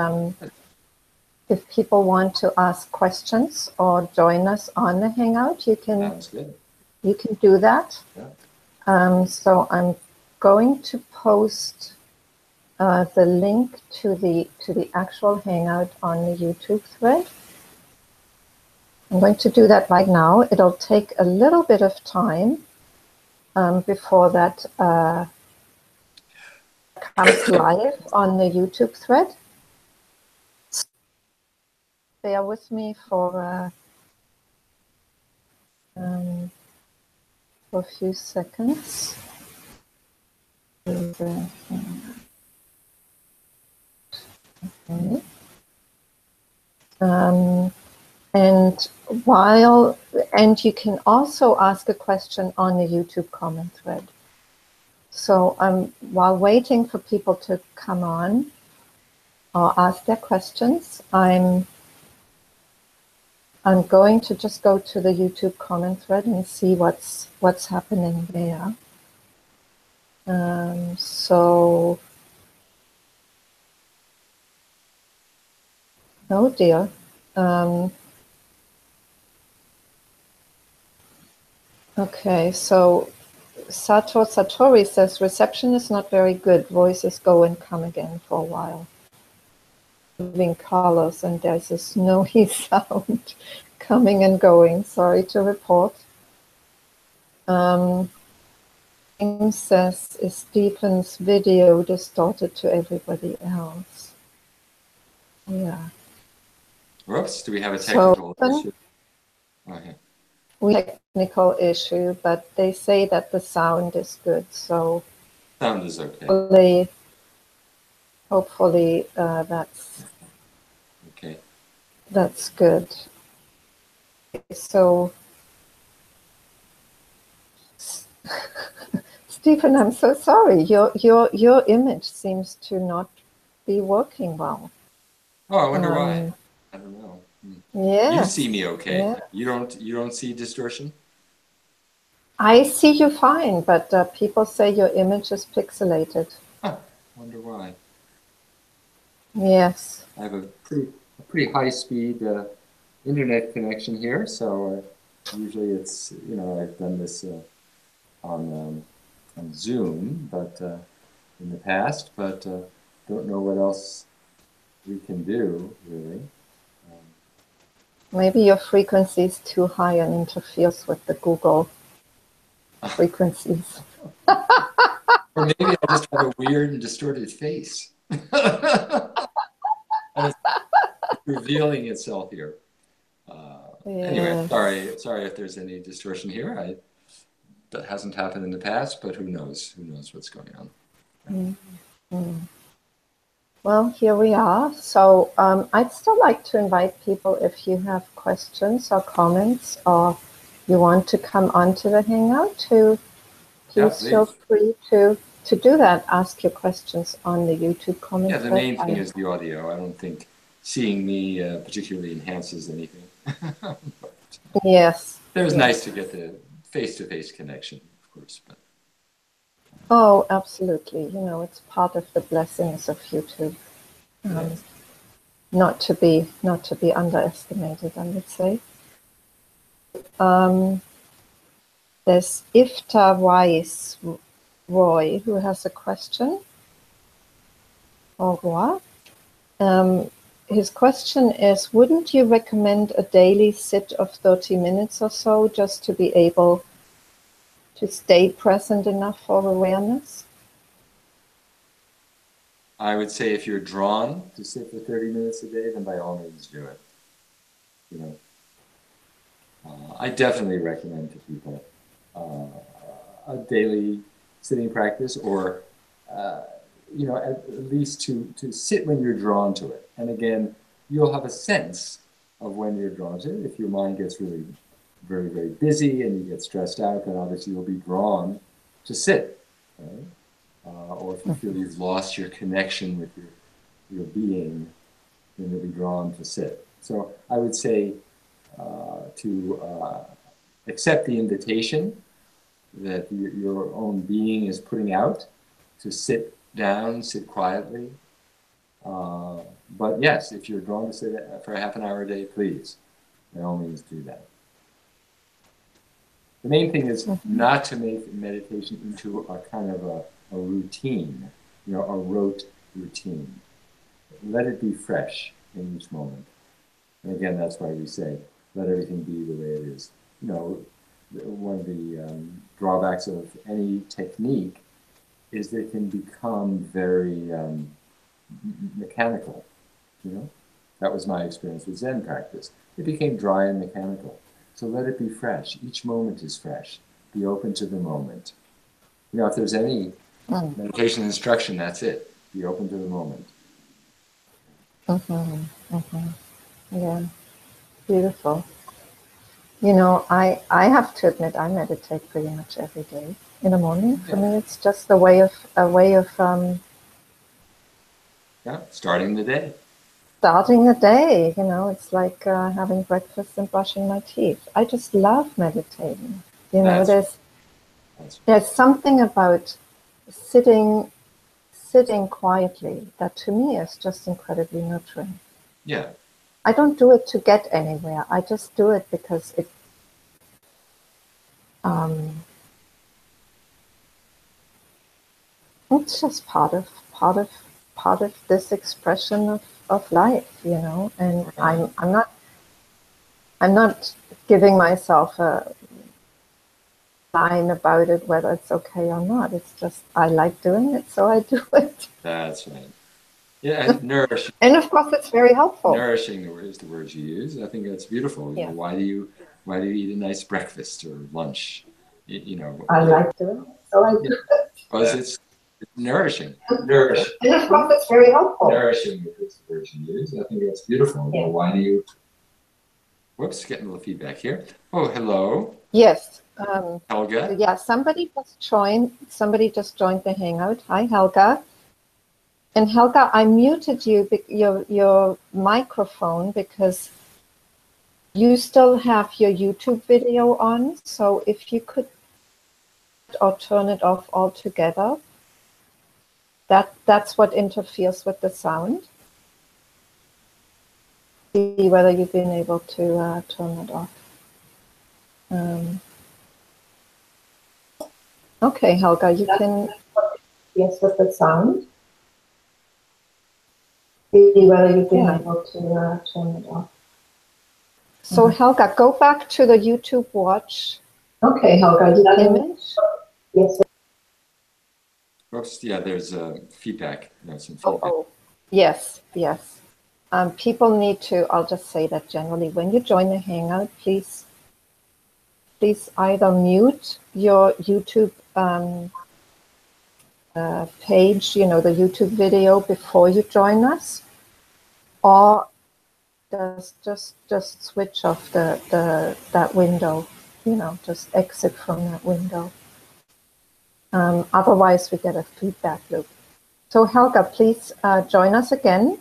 if people want to ask questions or join us on the Hangout, you can do that. Yeah. So I'm going to post the link to the actual Hangout on the YouTube thread. I'm going to do that right now. It'll take a little bit of time before that comes live on the YouTube thread. Bear with me for a few seconds. Okay. And you can also ask a question on the YouTube comment thread. So while waiting for people to come on or ask their questions, I'm going to just go to the YouTube comment thread and see what's happening there. Oh dear. Okay, so Satori says reception is not very good. Voices go and come again for a while. Moving colors, and there's a snowy sound coming and going. Sorry to report. James says, is Stephan's video distorted to everybody else? Yeah. Whoops, do we have a technical issue? Okay. technical issue, but they say that the sound is good, so Sound is okay. hopefully Okay. That's good. So, Stephen, I'm so sorry. Your image seems to not be working well. Oh, I wonder why. I don't know. You Yes. see me okay. Yeah. You don't see distortion? I see you fine, but people say your image is pixelated. Huh. Wonder why. Yes. I have a pretty high speed internet connection here, so usually it's I've done this on Zoom, but in the past, but don't know what else we can do really. Maybe your frequency is too high and interferes with the Google frequencies. Or maybe I just have a weird and distorted face. And it's revealing itself here. Anyway, sorry if there's any distortion here. That hasn't happened in the past, but who knows? Who knows what's going on? Mm-hmm. Well, here we are. So I'd still like to invite people, if you have questions or comments, or you want to come onto the Hangout, to please feel free to do that. Ask your questions on the YouTube comment. Yeah, the main thing is the audio. I don't think seeing me particularly enhances anything. Yes. It was nice to get the face-to-face connection, of course. But. Oh, absolutely. It's part of the blessings of YouTube. Yes. Not to be underestimated, I would say. There's Ifta Weiss Roy, who has a question. Au revoir. His question is, wouldn't you recommend a daily sit of 30 minutes or so just to be able to stay present enough for awareness? I would say if you're drawn to sit for 30 minutes a day, then by all means do it. I definitely recommend to people a daily sitting practice, or at least to sit when you're drawn to it. And again, you'll have a sense of when you're drawn to it. If your mind gets really very, very busy and you get stressed out, then obviously you'll be drawn to sit. Right? Or if you feel you've lost your connection with your being, then you'll be drawn to sit. So I would say to accept the invitation that your own being is putting out to sit down, sit quietly. But yes, if you're drawn to sit for a half an hour a day, please, by all means do that. The main thing is not to make meditation into a kind of a routine, a rote routine. Let it be fresh in each moment. And again, that's why we say, let everything be the way it is. One of the drawbacks of any technique is that it can become very mechanical. That was my experience with Zen practice. It became dry and mechanical. So let it be fresh. Each moment is fresh. Be open to the moment. If there's any meditation instruction, that's it. Be open to the moment. Yeah, beautiful. I have to admit, I meditate pretty much every day in the morning. For me, it's just a way of starting the day. Starting the day, it's like having breakfast and brushing my teeth. I just love meditating. There's something about sitting quietly that to me is just incredibly nurturing. Yeah. I don't do it to get anywhere. I just do it because it's just part of this expression of life, And I'm not giving myself a line about it whether it's okay or not. It's just I like doing it, so I do it. That's right. Yeah, and nourishing. And of course, it's very helpful. Nourishing is the words you use. I think that's beautiful. Yeah. Why do Why do you eat a nice breakfast or lunch? You know. I like doing it, so I do it. Because it's nourishing. Nourishing. And of course, it's very helpful. Nourishing is the word you use. I think that's beautiful. Yeah. Well, why do you? Whoops, getting a little feedback here. Oh, hello. Yes. Helga. Yeah, somebody just joined. Somebody just joined the Hangout. Hi, Helga. And Helga, I muted your microphone because you still have your YouTube video on. So if you could or turn it off altogether, that's what interferes with the sound. See whether you've been able to turn it off. Okay, Helga, you can. Yes, with the sound. See whether you've been able to turn it off. So Helga, go back to the YouTube watch. Okay, Helga, you can image. Yes. Oops, yeah, there's feedback. There's some feedback. Oh, yes, yes. People need to, I'll just say that generally, when you join the Hangout, please either mute your YouTube page, you know, the YouTube video before you join us, or just switch off that window, you know, just exit from that window. Otherwise, we get a feedback loop. So Helga, please join us again,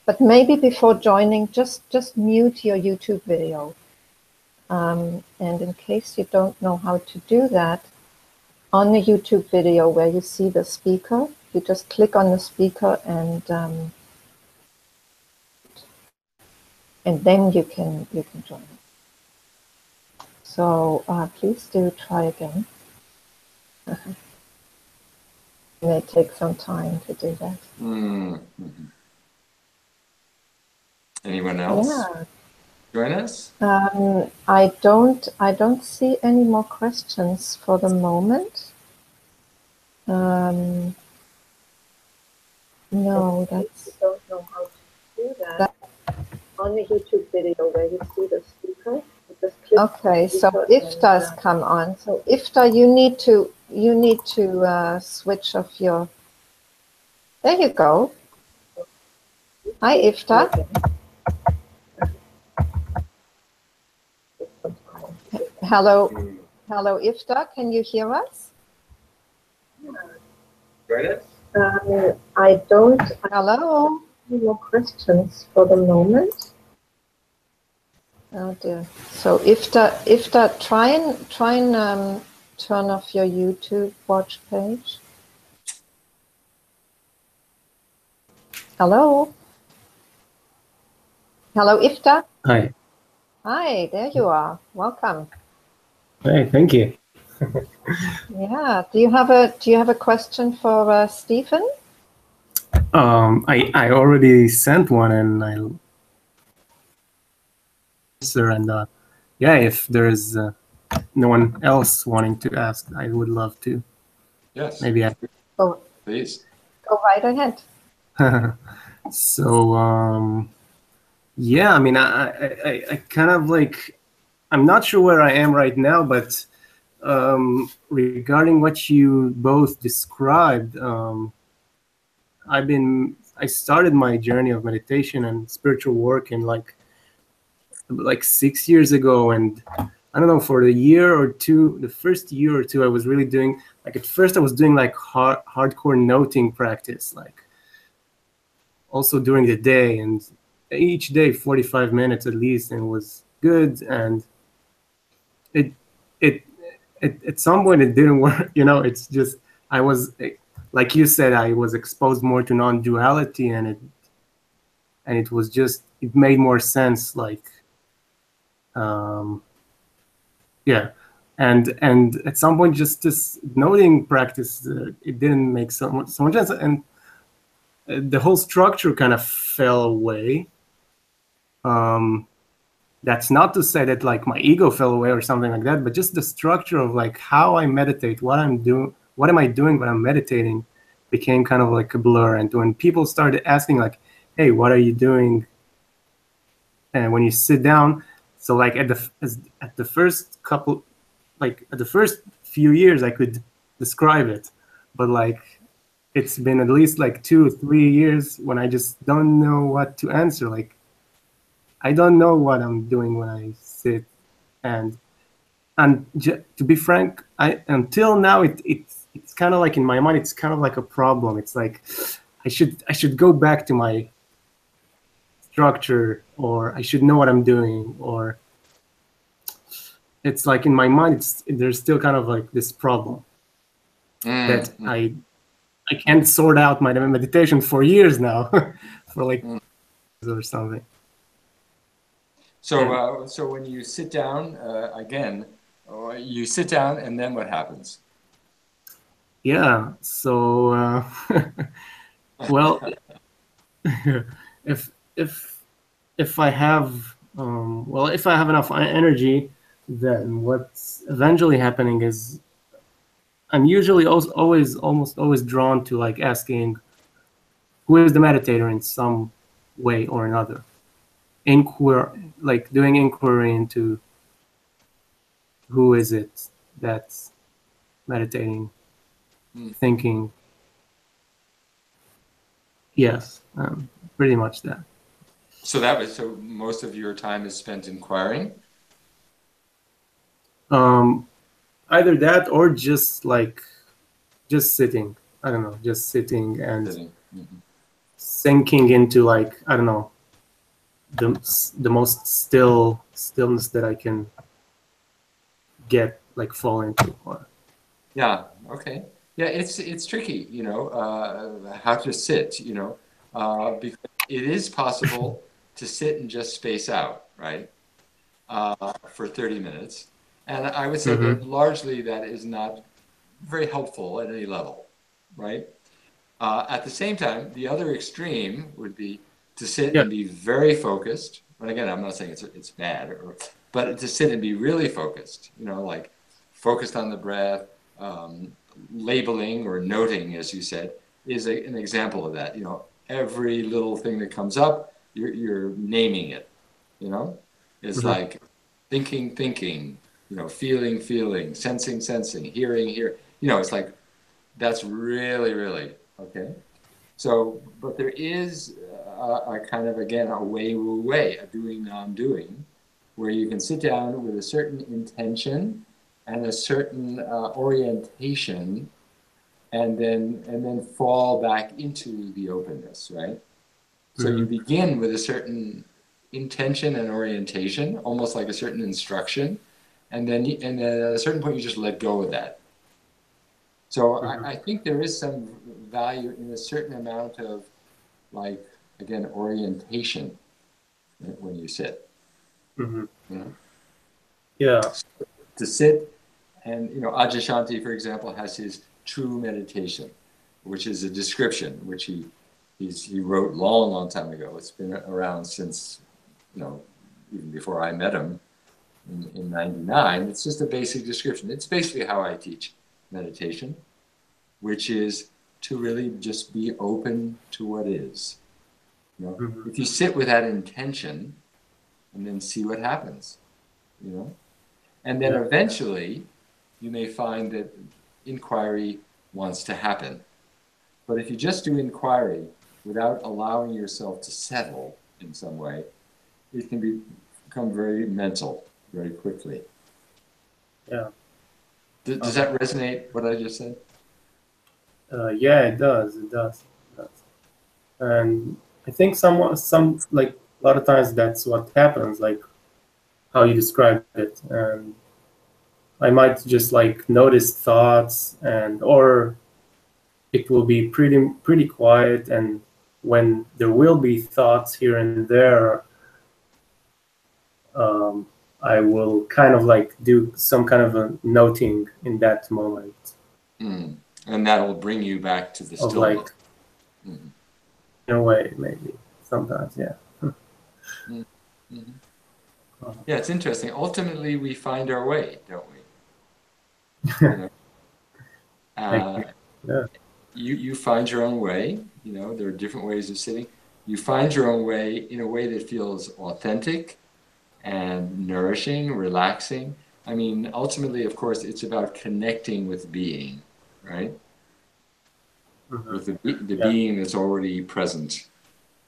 but maybe before joining, just mute your YouTube video. And in case you don't know how to do that, on the YouTube video where you see the speaker, you just click on the speaker and then you can join. So please do try again. It may take some time to do that. Mm-hmm. Anyone else? Yeah. Join us? I don't see any more questions for the moment. No, that's. I don't know how to do that. On the YouTube video where you see the speaker. Okay, so Iftar's come on. So Iftar, you need to switch off your. There you go. Hi, Iftar. Hello, Iftar. Can you hear us? Join us? I don't. Hello. Any more questions for the moment? Oh dear. So Iftar, try and turn off your YouTube watch page. Hello. Hello, Iftar. Hi. Hi, there you are. Welcome. Hey, thank you. Yeah. Do you have a question for Stephan? I already sent one and I'll answer, and yeah, if there's no one else wanting to ask, I would love to. Yes. Maybe I. Oh, please. Go right ahead. So yeah, I mean, I kind of like, I'm not sure where I am right now, but regarding what you both described, I started my journey of meditation and spiritual work in like 6 years ago, and I don't know, for the first year or two, I was really doing, like, at first I was doing like hardcore noting practice, like also during the day, and each day 45 minutes at least, and it was good. And it at some point it didn't work, you know. It's just, I was, like you said, I was exposed more to non-duality, and it was just, it made more sense, like yeah. And at some point, just this noting practice, it didn't make so much sense, and the whole structure kind of fell away. That's not to say that like my ego fell away or something like that, but just the structure of like how I meditate, what am I doing when I'm meditating, became kind of like a blur. And when people started asking like, hey, what are you doing? And when you sit down, So like at the first couple, like at the first few years, I could describe it, but like it's been at least like 2 or 3 years when I just don't know what to answer. Like I don't know what I'm doing when I sit, and to be frank, I until now it's kind of like in my mind, it's kind of like a problem. It's like I should go back to my structure, or I should know what I'm doing, or it's like in my mind, there's still kind of like this problem that I can't sort out my meditation for years now, for like or something. So, so when you sit down again, you sit down, and then what happens? Yeah. So, well, if if I have if I have enough energy, then what's eventually happening is I'm usually almost always drawn to like asking who is the meditator in some way or another. Like doing inquiry into who is it that's meditating, thinking. Yes, pretty much that. So most of your time is spent inquiring? Either that or just sitting. I don't know, just sitting and sinking into like, I don't know, the most stillness that I can fall into. Yeah. Okay. Yeah, it's tricky, how to sit, because it is possible to sit and just space out, right, for 30 minutes. And I would say that largely that is not very helpful at any level, right? At the same time, the other extreme would be to sit and be very focused. And again, I'm not saying it's bad, but to sit and be really focused, like focused on the breath, labeling or noting, as you said, is an example of that. Every little thing that comes up, you're naming it. It's like thinking, feeling, sensing, hearing. It's like that's really okay. So, but there is a kind of, again, a way, a doing, non-doing, where you can sit down with a certain intention and a certain orientation, and then fall back into the openness, right? So you begin with a certain intention and orientation, almost like a certain instruction, and then at a certain point you just let go of that. So I think there is some value in a certain amount of, like, again, orientation when you sit. Yeah. To sit, and Adyashanti, for example, has his true meditation, which is a description which he wrote long time ago. It's been around since even before I met him in '99. It's just a basic description. It's basically how I teach meditation, which is to really just be open to what is. If you sit with that intention, and then see what happens, and then eventually you may find that inquiry wants to happen. But if you just do inquiry without allowing yourself to settle in some way, it can become very mental very quickly. Yeah. Does that resonate, what I just said? Yeah, it does. And I think some like a lot of times that's what happens, like how you described it. And I might just like notice thoughts, or it will be pretty quiet, and when there will be thoughts here and there, I will kind of like do some kind of a noting in that moment. And that will bring you back to the stillness. Like, in a way, maybe sometimes, yeah. Yeah, it's interesting. Ultimately, we find our way, don't we? You find your own way. There are different ways of sitting. You find your own way in a way that feels authentic, and nourishing, relaxing. I mean, ultimately, of course, it's about connecting with being, right? Mm-hmm. With the being that's already present,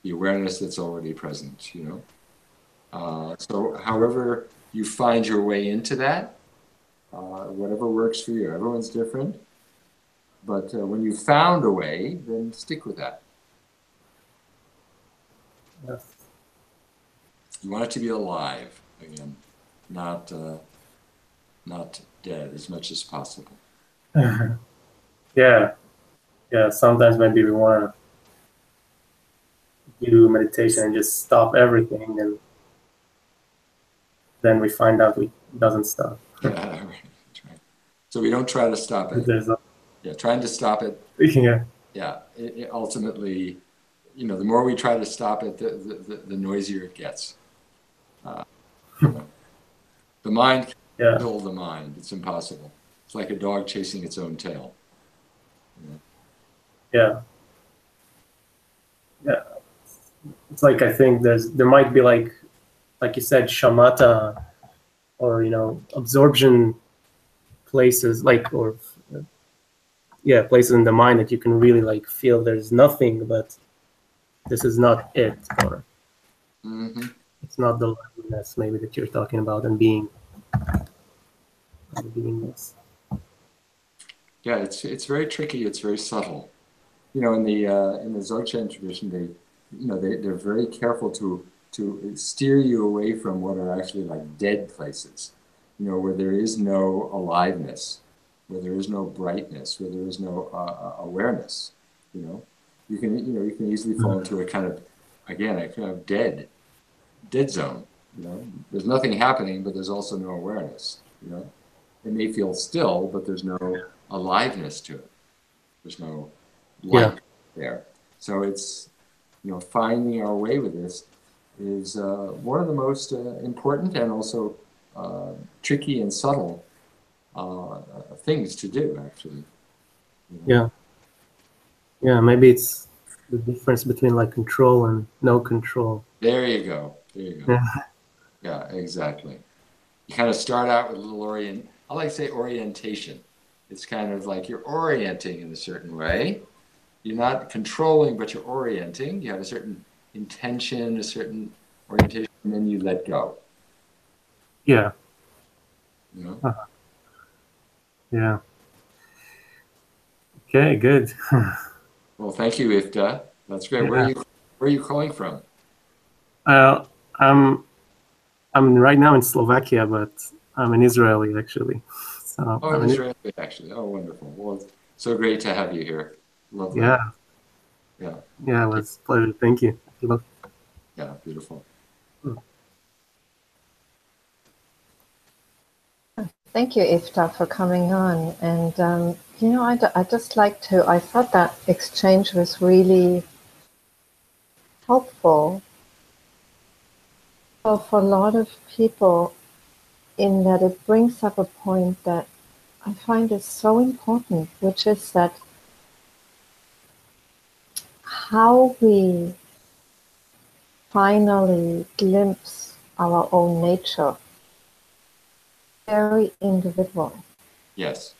the awareness that's already present, you know? So however you find your way into that, whatever works for you, everyone's different. But when you found a way, then stick with that. Yes. You want it to be alive again, not dead as much as possible. Yeah. Yeah. Sometimes maybe we want to do meditation and just stop everything, and then we find out it doesn't stop. Yeah, right. So we don't try to stop it. Yeah, trying to stop it. Yeah. Yeah, it ultimately, you know, the more we try to stop it, the noisier it gets. You know, the mind can't kill the mind. It's impossible. It's like a dog chasing its own tail. You know? Yeah. Yeah. It's like, I think there might be like you said, shamatha, or, you know, absorption places, like, or yeah, places in the mind that you can really like feel there's nothing, but this is not it, or it's not the loveliness maybe that you're talking about, and being beingness. Yeah, it's very tricky. It's very subtle. You know, in the Dzogchen tradition, they're very careful to steer you away from what are actually like dead places. You know, where there is no aliveness, where there is no brightness, where there is no awareness. You can easily fall into a kind of dead zone. You know, there's nothing happening, but there's also no awareness. You know, it may feel still, but there's no aliveness to it. There's no light there. So it's, finding our way with this is one of the most important and also tricky and subtle things to do, actually. Yeah. Yeah, maybe it's the difference between like control and no control. There you go. There you go. Yeah, exactly. You kind of start out with a little I like to say orientation. It's kind of like you're orienting in a certain way. You're not controlling, but you're orienting. You have a certain intention, a certain orientation, and then you let go. Yeah. You know? Yeah. Okay, good. Well, thank you, Ifta. That's great. Yeah. Where are you calling from? I'm right now in Slovakia, but I'm an Israeli actually. So Oh, in Israel, actually. Oh, wonderful. Well, it's so great to have you here. Lovely. Yeah. Yeah. Yeah, it was a pleasure. Thank you. Yeah, beautiful. Thank you, Ifta, for coming on. And, I just like to, I thought that exchange was really helpful for a lot of people, in that it brings up a point that I find is so important, which is that how we finally glimpse our own nature, very individual. Yes.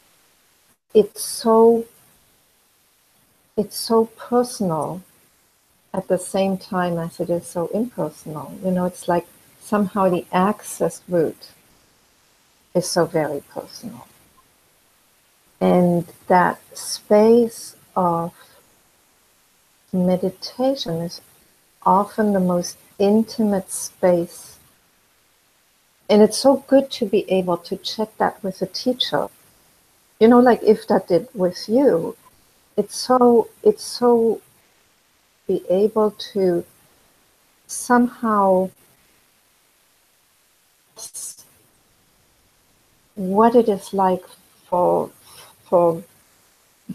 It's so personal at the same time as it is so impersonal. It's like somehow the access route is so very personal. And that space of meditation is often the most intimate space. And it's so good to be able to check that with a teacher. Like if that did with you, it's so be able to somehow what it is like for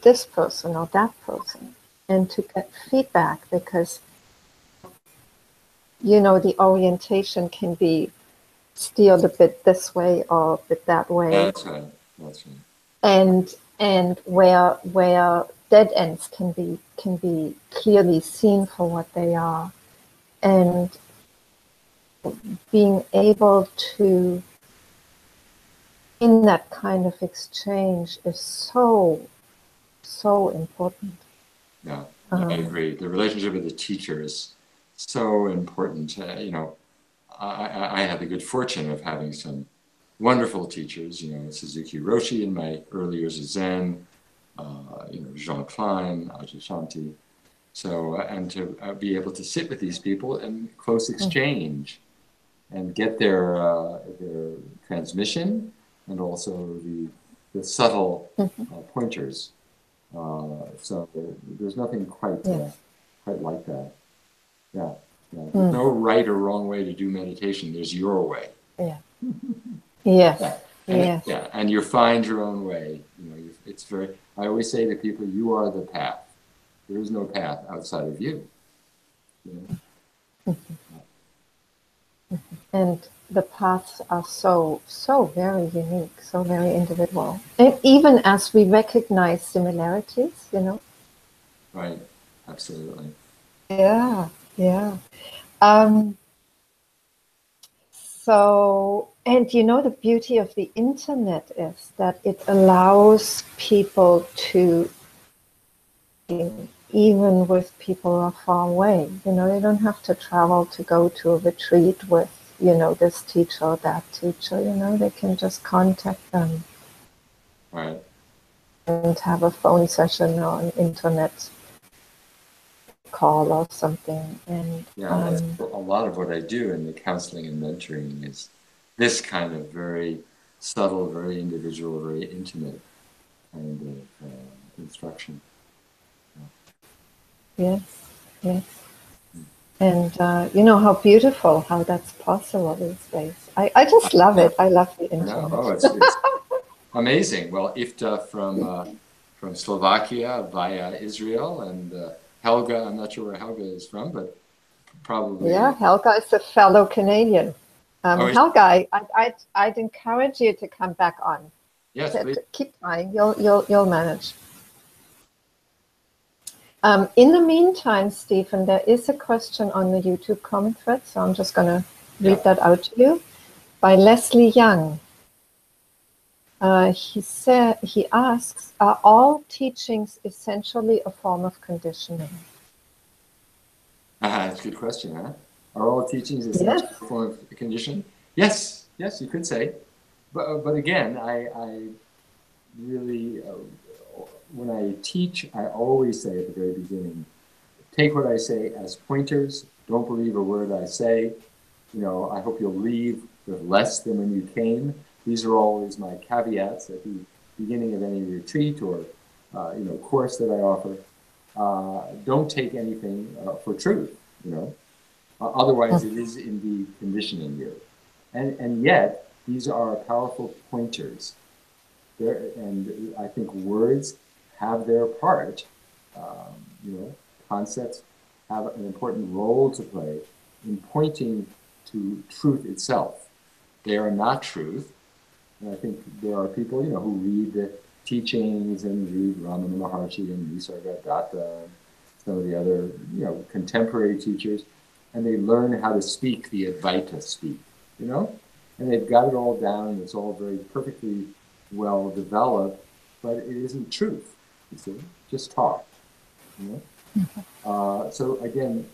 this person or that person, and to get feedback, because the orientation can be steered a bit this way or a bit that way. That's right. That's right. And where dead ends can be clearly seen for what they are, and being able to, in that kind of exchange, is so important. Yeah, I agree. The relationship with the teacher is so important. I had the good fortune of having some wonderful teachers, Suzuki Roshi in my early years of Zen, Jean Klein, Ajahn Shanti. So, and to be able to sit with these people in close exchange and get their transmission and also the subtle pointers. So there's nothing quite like that. Yeah. There's no right or wrong way to do meditation. There's your way. Yeah. Yes. Yeah. Yeah, and you find your own way. It's very. I always say to people, you are the path. There is no path outside of you. And the paths are so very unique, so very individual. And even as we recognize similarities, Right. Absolutely. Yeah. So, and the beauty of the internet is that it allows people to, even with people who are far away, they don't have to travel to go to a retreat with, this teacher or that teacher, they can just contact them. Right. And have a phone session or an internet call or something. And that's a lot of what I do in the counseling and mentoring is this kind of very subtle, very individual, very intimate kind of instruction. Yes. And how beautiful how that's possible these days. I just love it. I love the internet. Oh, it's amazing. Well, Ifta from Slovakia via Israel, and Helga, I'm not sure where Helga is from, but probably. Yeah, Helga is a fellow Canadian. Helga, I'd encourage you to come back on. Yes, please. Keep trying. You'll manage. In the meantime, Stephan, there is a question on the YouTube comment thread, so I'm just going to read that out to you. By Leslie Young. He asks, are all teachings essentially a form of conditioning? That's a good question, huh? Are all teachings essentially a form of conditioning? Yes, you could say. But again, I really, when I teach, I always say at the very beginning, take what I say as pointers. Don't believe a word I say. I hope you'll leave with less than when you came. These are always my caveats at the beginning of any retreat or course that I offer. Don't take anything for truth. Otherwise, it is indeed conditioning you. And yet, these are powerful pointers. And I think words have their part. Concepts have an important role to play in pointing to truth itself. They are not truth. And I think there are people, who read the teachings and read Ramana Maharshi and Nisargadatta, and some of the other, contemporary teachers, and they learn how to speak the Advaita speak, and they've got it all down, and it's all very perfectly well developed, but it isn't truth, you see, just talk, So again,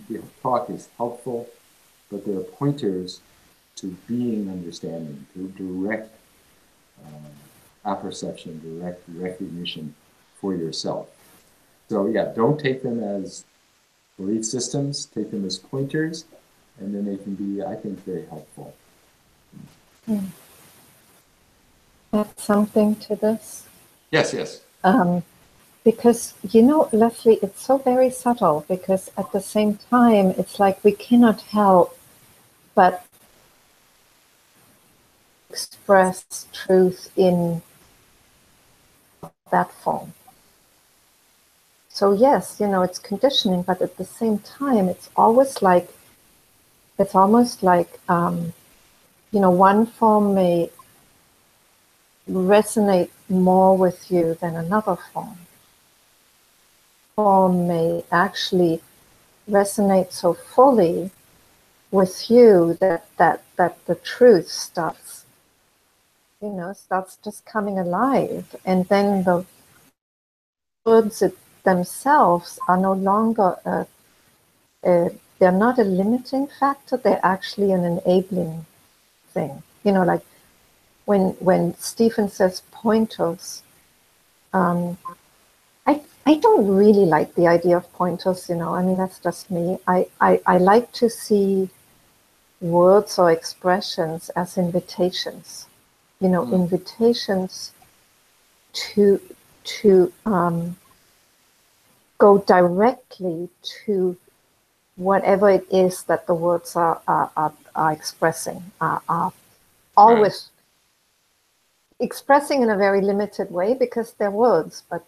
the talk is helpful, but there are pointers to being understanding, to direct apperception, direct recognition for yourself. So don't take them as belief systems, take them as pointers, and then they can be, I think, very helpful. Add something to this? Yes. Because, Leslie, it's so very subtle, because at the same time, it's like we cannot help but express truth in that form. So yes, it's conditioning, but at the same time, it's almost like, one form may resonate more with you than another form. Form may actually resonate so fully with you that the truth starts, starts just coming alive, and then the words themselves are no longer they're not a limiting factor. They're actually an enabling thing. Like when Stephan says pointers, I don't really like the idea of pointers. I mean, that's just me. I like to see words or expressions as invitations. Invitations to go directly to whatever it is that the words are expressing, are always expressing in a very limited way because they're words. But,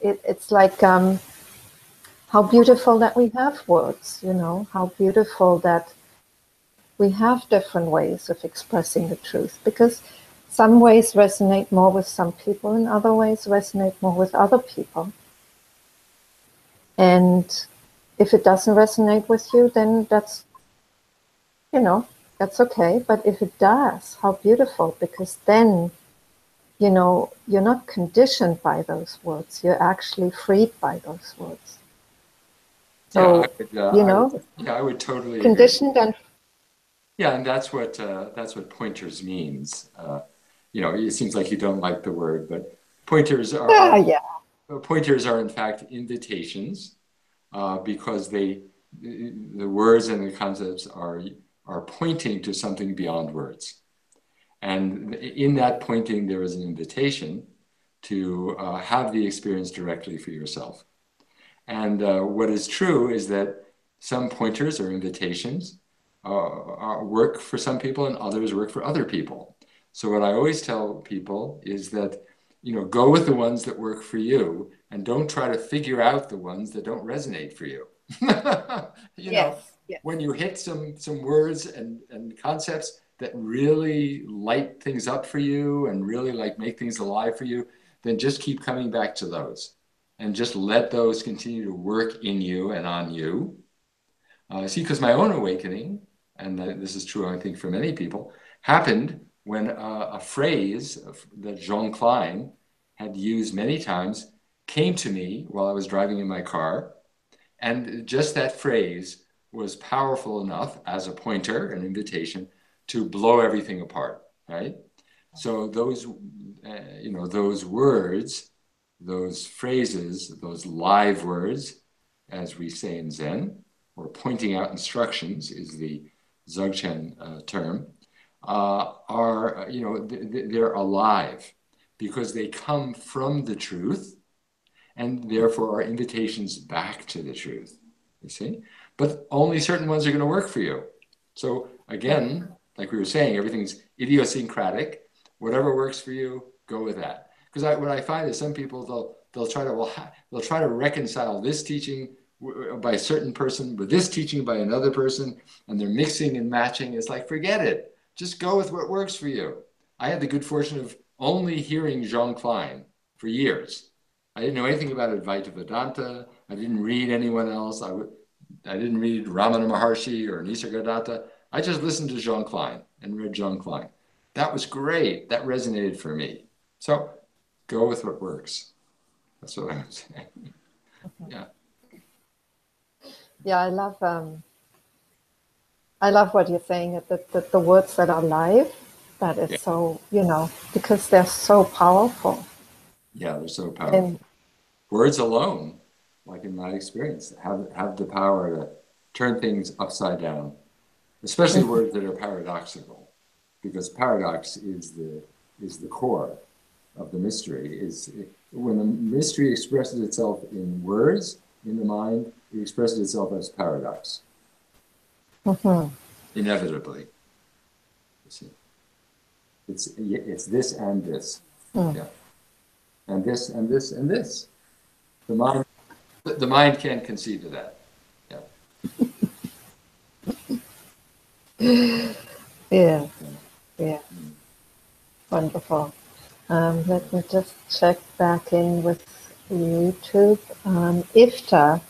it's like how beautiful that we have words, how beautiful that we have different ways of expressing the truth, because some ways resonate more with some people and other ways resonate more with other people. And if it doesn't resonate with you, then that's okay. But if it does, how beautiful, because then, you're not conditioned by those words. You're actually freed by those words. So, I would totally conditioned agree. and and that's what pointers means. It seems like you don't like the word, but pointers are pointers are in fact invitations, because the words and the concepts are pointing to something beyond words, and in that pointing there is an invitation to have the experience directly for yourself. And what is true is that some pointers or invitations work for some people and others work for other people. So what I always tell people is that, go with the ones that work for you and don't try to figure out the ones that don't resonate for you. When you hit some words and concepts that really light things up for you and really make things alive for you, then just keep coming back to those. And just let those continue to work in you and on you. Because my own awakening, and this is true, I think, for many people, happened when a phrase that Jean Klein had used many times came to me while I was driving in my car. And just that phrase was powerful enough as a pointer, an invitation, to blow everything apart, right? So those words, those phrases, those live words, as we say in Zen, or pointing out instructions is the Dzogchen term, they're alive because they come from the truth and therefore are invitations back to the truth, you see? But only certain ones are going to work for you. So again, like we were saying, everything's idiosyncratic. Whatever works for you, go with that. Because what I find is some people they'll try to reconcile this teaching by a certain person with this teaching by another person, and they're mixing and matching. It's like, forget it. Just go with what works for you. I had the good fortune of only hearing Jean Klein for years. I didn't know anything about Advaita Vedanta. I didn't read anyone else. I didn't read Ramana Maharshi or Nisargadatta. I just listened to Jean Klein and read Jean Klein. That was great. That resonated for me. So go with what works. That's what I'm saying. Yeah. Yeah, I love what you're saying. That the words that are live, that is so, because they're so powerful. Yeah, they're so powerful. And words alone, like in my experience, have the power to turn things upside down, especially words that are paradoxical, because paradox is the core of the mystery. Is when the mystery expresses itself in words in the mind, it expresses itself as paradox. Inevitably, you see. It's this and this, yeah, and this and this and this. The mind can't conceive of that. Yeah. Yeah. Wonderful. Let me just check back in with YouTube. Ifta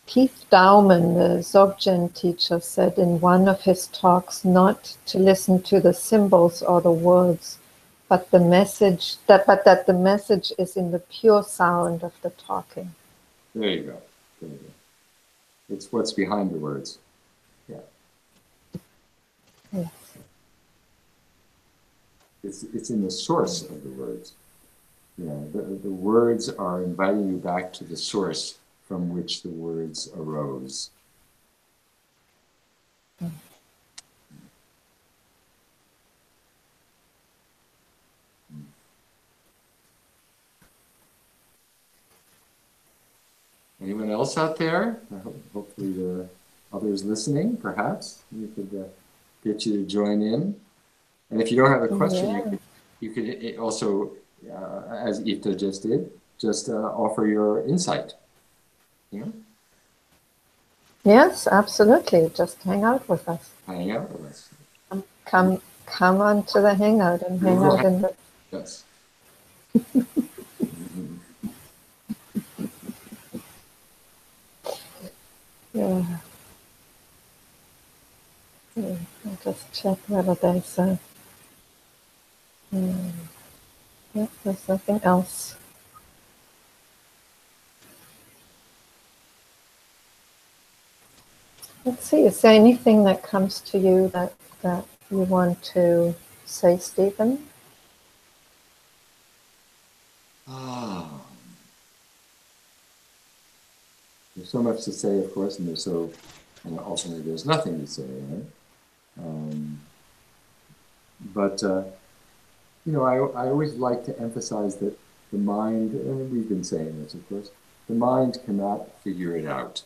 Keith Dowman, the Dzogchen teacher, said in one of his talks not to listen to the symbols or the words, but the message that the message is in the pure sound of the talking. There you go. There you go. It's what's behind the words. Yeah. Yes. It's in the source of the words. You know, the words are inviting you back to the source from which the words arose. Anyone else out there? Hopefully the others listening, perhaps. We could get you to join in. And if you don't have a question, you could also, as Ita just did, just offer your insight. You know? Yes, absolutely. Just hang out with us. Hang out with us. Come on to the hangout and hang out in the... Yes. Yeah. I'll just check whether there's a... yeah, there's nothing else. Let's see, is there anything that comes to you that you want to say, Stephan? There's so much to say, of course, and ultimately there's nothing to say, right? But you know, I always like to emphasize that the mind, and we've been saying this, of course, the mind cannot figure it out.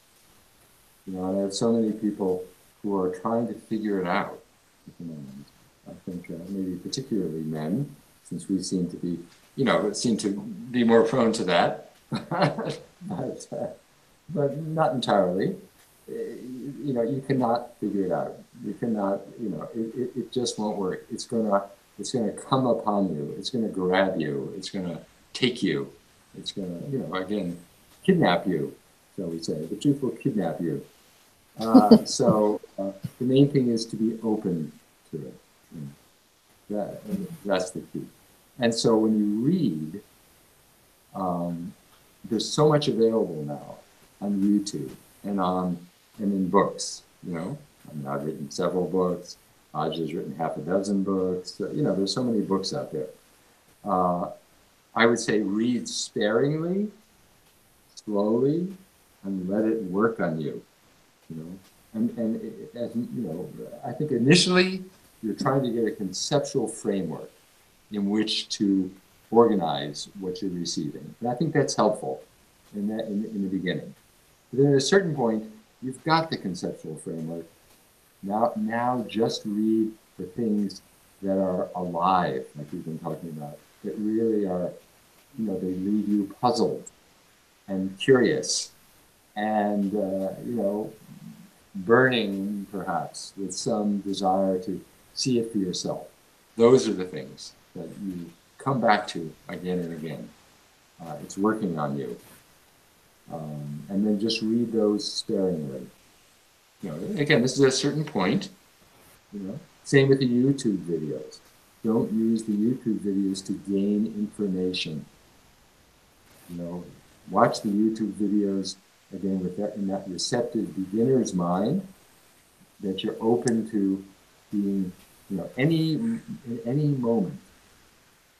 You know, and I have so many people who are trying to figure it out at the moment. I think maybe particularly men, since we seem to be, you know, more prone to that. But not entirely. You know, you cannot figure it out. You cannot, you know, it just won't work. It's gonna come upon you. It's gonna grab you. It's gonna take you. It's gonna, you know, again, kidnap you, shall we say. The truth will kidnap you. So the main thing is to be open to it. That's the key. And so when you read, there's so much available now on YouTube and in books. You know, I mean, I've written several books. Aj has written half a dozen books. You know, there's so many books out there. I would say read sparingly, slowly, and let it work on you. You know, and you know, I think initially you're trying to get a conceptual framework in which to organize what you're receiving, and I think that's helpful in the beginning. But then at a certain point, you've got the conceptual framework. Now just read the things that are alive, like we've been talking about, that really are, you know, they leave you puzzled and curious and, you know, burning perhaps with some desire to see it for yourself. Those are the things that you come back to again and again. It's working on you. And then just read those sparingly. You know, again, this is at a certain point. You know, same with the YouTube videos. Don't use the YouTube videos to gain information. You know, watch the YouTube videos again with in that receptive beginner's mind, that you're open to being, you know, in any moment,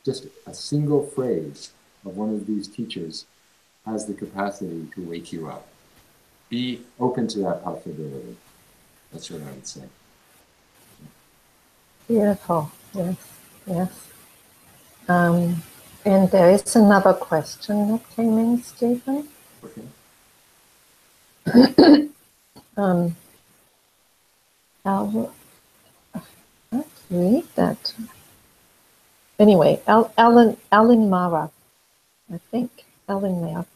just a single phrase of one of these teachers has the capacity to wake you up. Be open to that possibility. That's what I would say. Beautiful. Yes. Yes. And there is another question that came in, Stephan. Okay. Let's read that. Anyway, Ellen Mara, I think. Ellen Mara.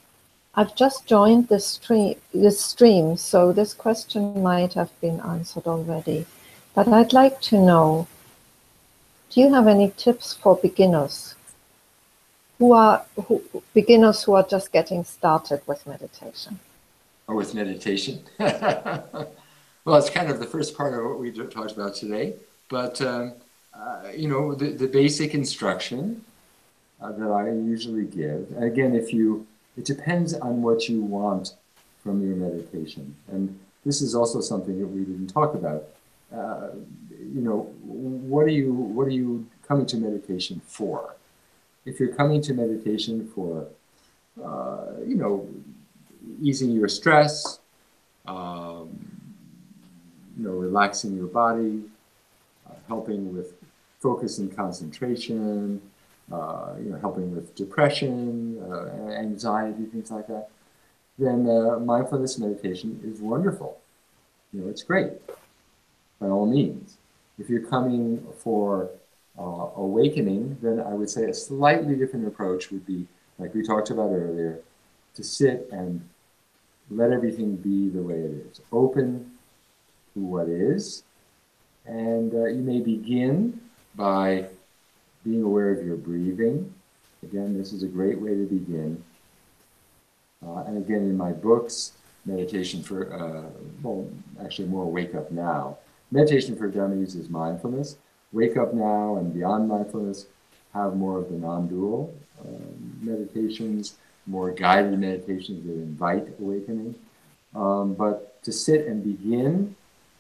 I've just joined this stream, so this question might have been answered already. But I'd like to know, do you have any tips for beginners beginners who are just getting started with meditation? or with meditation. Well, it's kind of the first part of what we talked about today, but you know, the basic instruction that I usually give. Again, it depends on what you want from your meditation, and this is also something that we didn't talk about. You know, what are you coming to meditation for? If you're coming to meditation for, you know, easing your stress, you know, relaxing your body, helping with focus and concentration, you know, helping with depression, anxiety, things like that, then mindfulness meditation is wonderful. You know, it's great, by all means. If you're coming for awakening, then I would say a slightly different approach would be, like we talked about earlier, to sit and let everything be the way it is. Open to what is. And you may begin by being aware of your breathing. Again, this is a great way to begin. And again, in my books, Meditation for, well, actually more Wake Up Now. Meditation for Dummies is mindfulness. Wake Up Now and Beyond Mindfulness have more of the non-dual meditations, more guided meditations that invite awakening. But to sit and begin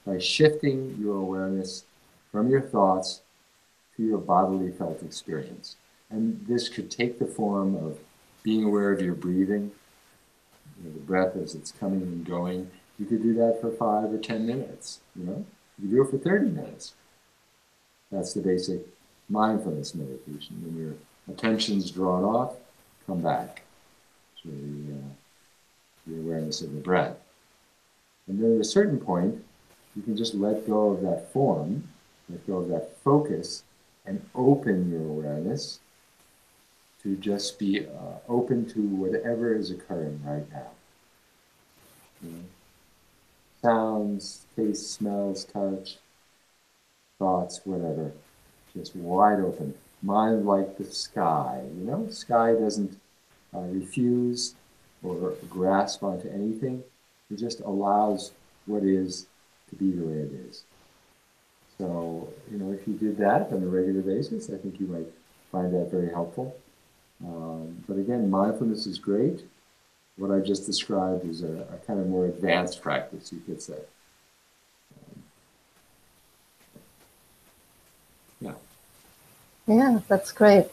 by shifting your awareness from your thoughts to your bodily felt experience. And this could take the form of being aware of your breathing, you know, the breath as it's coming and going. You could do that for 5 or 10 minutes, you know? You could do it for 30 minutes. That's the basic mindfulness meditation. When your attention's drawn off, come back to the awareness of the breath. And then at a certain point, you can just let go of that form, let go of that focus, and open your awareness to just be open to whatever is occurring right now. You know? Sounds, tastes, smells, touch, thoughts, whatever. Just wide open. Mind like the sky, you know? Sky doesn't refuse or grasp onto anything. It just allows what is to be the way it is. So, you know, if you did that on a regular basis, I think you might find that very helpful. But again, mindfulness is great. What I just described is a kind of more advanced practice, you could say. Yeah. Yeah, that's great.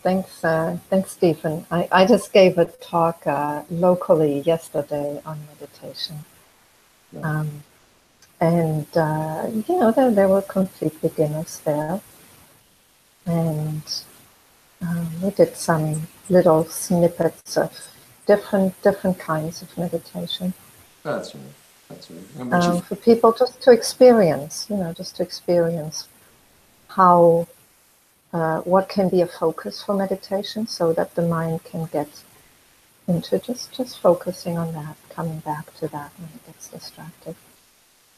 Thanks, thanks, Stephan. I just gave a talk locally yesterday on meditation. Yeah. And, you know, there were complete beginners there. And we did some little snippets of different kinds of meditation. That's right. That's right. And for people just to experience, you know, just to experience how, what can be a focus for meditation so that the mind can get into just focusing on that, coming back to that when it gets distracted.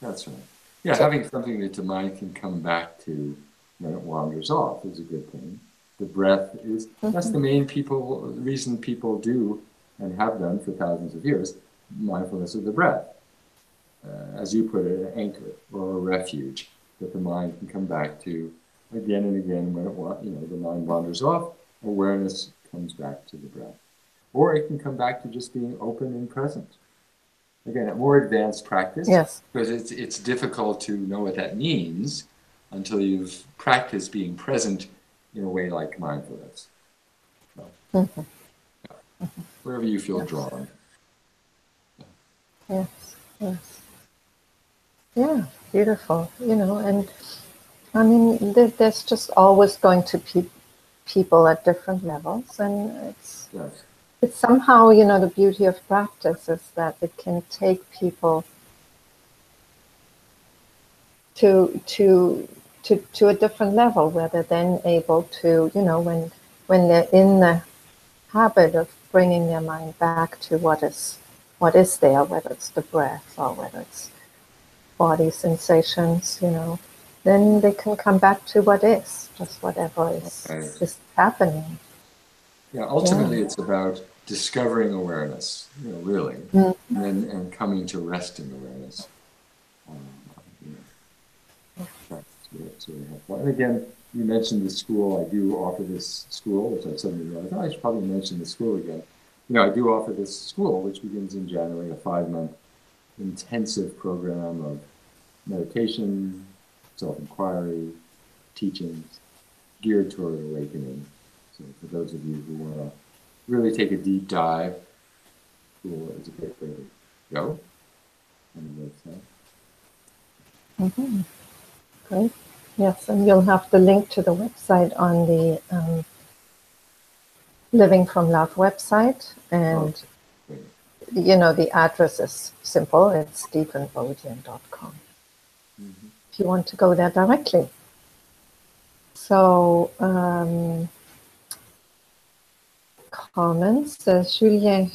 That's right. Yeah, so, having something that the mind can come back to when it wanders off is a good thing. The breath is, that's the main reason people do and have done for thousands of years, mindfulness of the breath. As you put it, an anchor or a refuge that the mind can come back to again and again when it, you know, the mind wanders off, awareness comes back to the breath. Or it can come back to just being open and present. Again, a more advanced practice, yes, because it's difficult to know what that means until you've practiced being present in a way like mindfulness. So, yeah. Wherever you feel drawn. Yes, yes. Yeah, beautiful. You know, and I mean, there's just always going to be people at different levels, and it's somehow, you know, the beauty of practice is that it can take people to a different level where they're then able to, you know, when they're in the habit of bringing their mind back to what is there, whether it's the breath or whether it's body sensations, you know, then they can come back to what is, just whatever is happening. Yeah, ultimately it's about discovering awareness, really, and coming to rest in awareness. You know, that's really helpful. And again, you mentioned the school. I do offer this school, which I suddenly realized, I should probably mention the school again. I do offer this school, which begins in January, a 5-month intensive program of meditation, self-inquiry, teachings, geared toward awakening. So for those of you who want to really take a deep dive, school is a great way to go on the website. Mm-hmm. Great. Yes, and you'll have the link to the website on the Living from Love website, and the address is simple. It's stephanbodian.com. If you want to go there directly. So, comments. There's Julien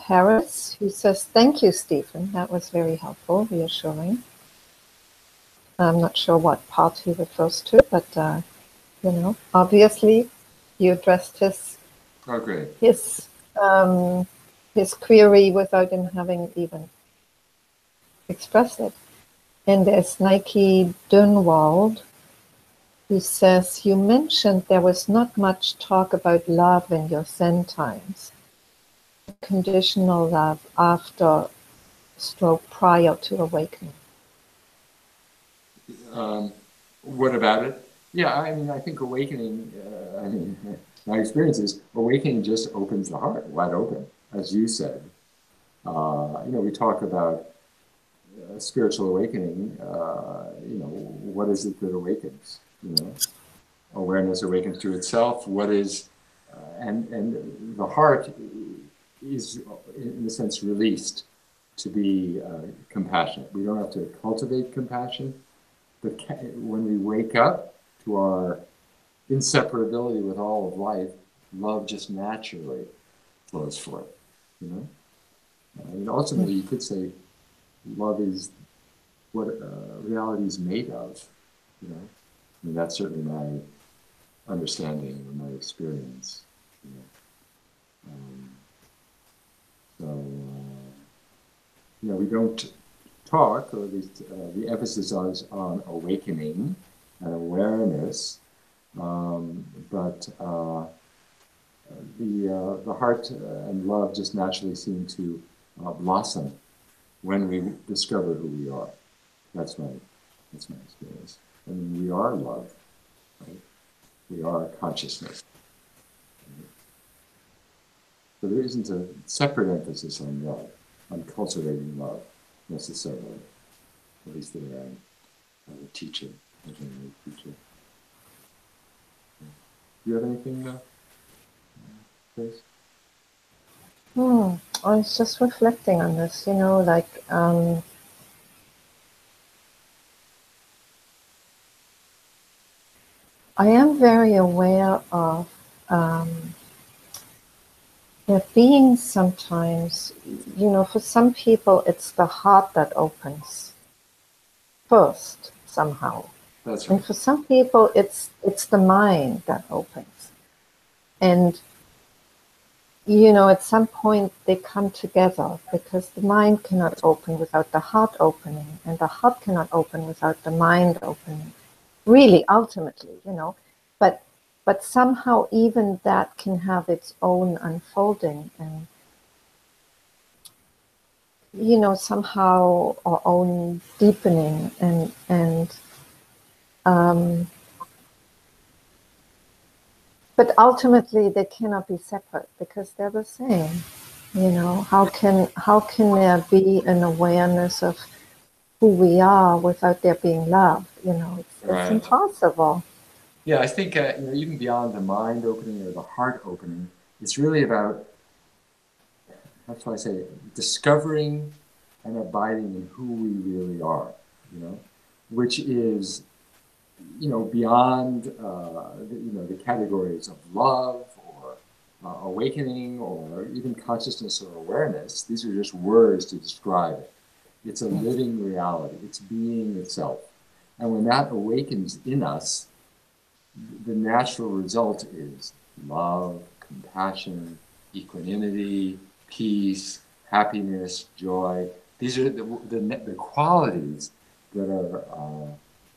Harris, who says, "Thank you, Stephan. That was very helpful, reassuring." I'm not sure what part he refers to, but obviously, you addressed his query without him having even expressed it. And there's Nike Dunwald, who says, "You mentioned there was not much talk about love in your Zen times. Conditional love after / prior to awakening." What about it? Yeah, I think awakening, my experience is awakening just opens the heart wide open, as you said. We talk about spiritual awakening, what is it that awakens? Awareness awakens to itself. What is, and the heart is, in a sense, released to be compassionate. We don't have to cultivate compassion, but when we wake up to our inseparability with all of life, love just naturally flows forth. And ultimately, you could say love is what reality is made of. That's certainly my understanding or my experience. We don't talk, or at least the emphasis is on awakening and awareness, but the heart and love just naturally seem to blossom when we discover who we are. That's my experience. We are love, right? We are consciousness. So there isn't a separate emphasis on love, on cultivating love, necessarily. At least that I'm a teacher, as a teacher. Do you have anything, Grace? I was just reflecting on this, I am very aware of there being sometimes, for some people, it's the heart that opens first, somehow. That's right. And for some people, it's the mind that opens. And, at some point, they come together, because the mind cannot open without the heart opening, and the heart cannot open without the mind opening. Really, ultimately, but somehow even that can have its own unfolding, and somehow our own deepening, and but ultimately they cannot be separate, because they're the same. How can there be an awareness of who we are without there being love? It's impossible. Yeah, I think even beyond the mind opening or the heart opening, it's really about, how shall I say it, discovering and abiding in who we really are, which is, beyond, the categories of love or awakening or even consciousness or awareness. These are just words to describe it. It's a living reality. It's being itself. And when that awakens in us, the natural result is love, compassion, equanimity, peace, happiness, joy. These are the qualities that are,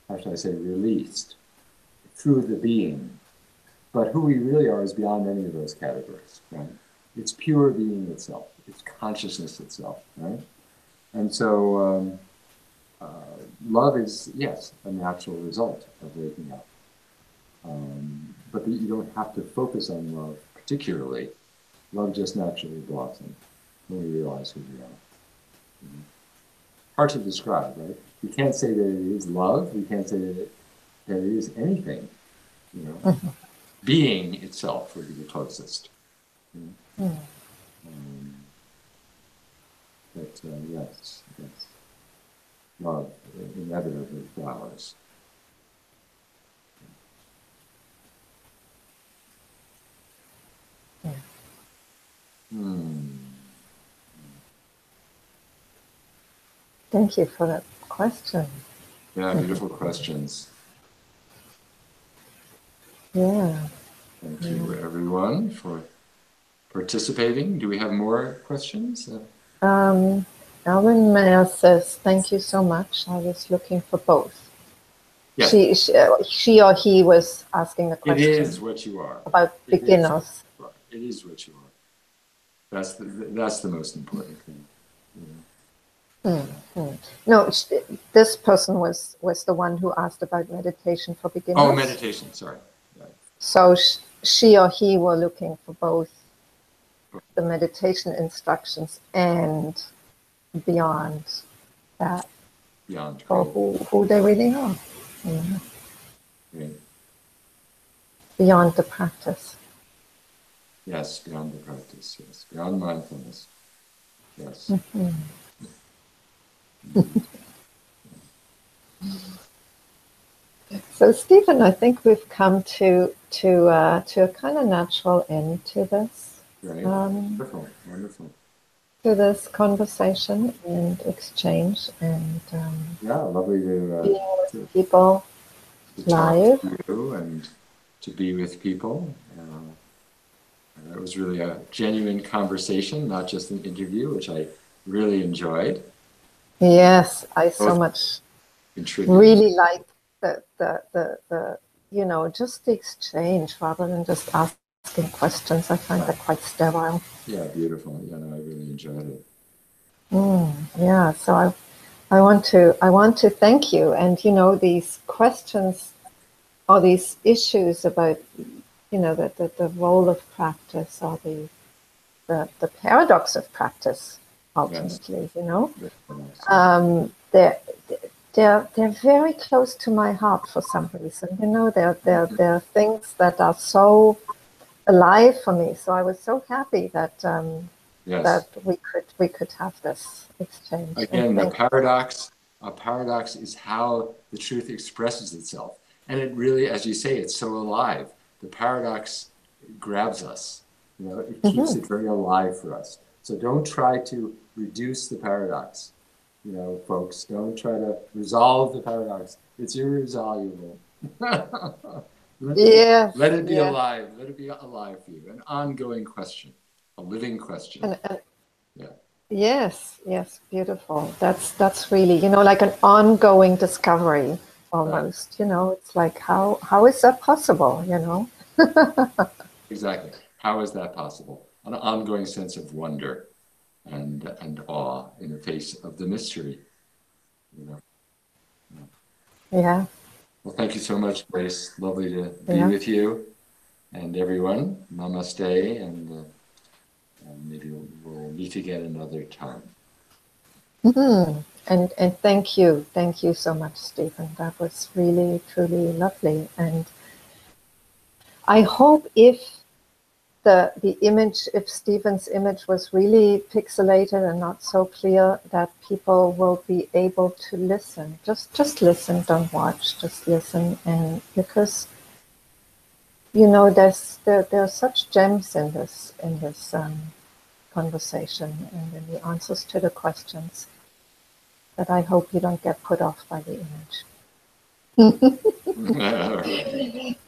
how should I say, released through the being. But who we really are is beyond any of those categories, right? It's pure being itself. It's consciousness itself, right? And so love is, yes, a natural result of waking up. But you don't have to focus on love particularly. Love just naturally blossoms when we realize who we are. Mm-hmm. Hard to describe, right? We can't say that it is love. We can't say that it is anything, you know. Mm-hmm. Being itself would be the closest. Mm-hmm. But yes, love inevitably flowers. Yeah. Thank you for that question. Yeah, beautiful questions. Yeah. Thank you, everyone, for participating. Do we have more questions? Alvin Mayer says, thank you so much. I was looking for both. Yes. She or he was asking a question. It is what you are. About beginners. It is what you are. That's the most important thing. Mm-hmm. No, this person was the one who asked about meditation for beginners. Oh, meditation, sorry. Right. So she or he were looking for both the meditation instructions and beyond that, for who they really are. Yeah. Great. Beyond the practice. Yes, beyond the practice, yes. Beyond mindfulness. Yes. Mm-hmm. So, Stephan, I think we've come to a kind of natural end to this. Right. Wonderful. To this conversation and exchange, and lovely to being with people live. To you and to be with people. That was really a genuine conversation, not just an interview, which I really enjoyed. Yes, I so much really liked the just the exchange rather than just asking questions. I find that quite sterile. Yeah, beautiful. Yeah, no, I really enjoyed it. Yeah, so I want to thank you. And these questions or these issues about the role of practice, or the paradox of practice, ultimately. Yes. They're very close to my heart for some reason. They're things that are so alive for me. So I was so happy that that we could have this exchange. Again, a paradox is how the truth expresses itself. And it really, as you say, it's so alive. The paradox grabs us. It keeps it very alive for us. So don't try to reduce the paradox. Folks, don't try to resolve the paradox. It's irresoluble. Let it be alive. Let it be alive for you. An ongoing question, a living question. Yes, beautiful. That's really, like an ongoing discovery almost. Right. It's like how is that possible? Exactly. How is that possible? An ongoing sense of wonder and awe in the face of the mystery. Yeah. Well, thank you so much, Grace. Lovely to be with you and everyone. Namaste, and maybe we'll meet again another time. Mm-hmm. And thank you so much, Stephan. That was really, truly lovely. And I hope if the image, if Stephan's image was really pixelated and not so clear, that people will be able to listen. Just listen, don't watch, just listen. And because there are such gems in this conversation and in the answers to the questions, that I hope you don't get put off by the image.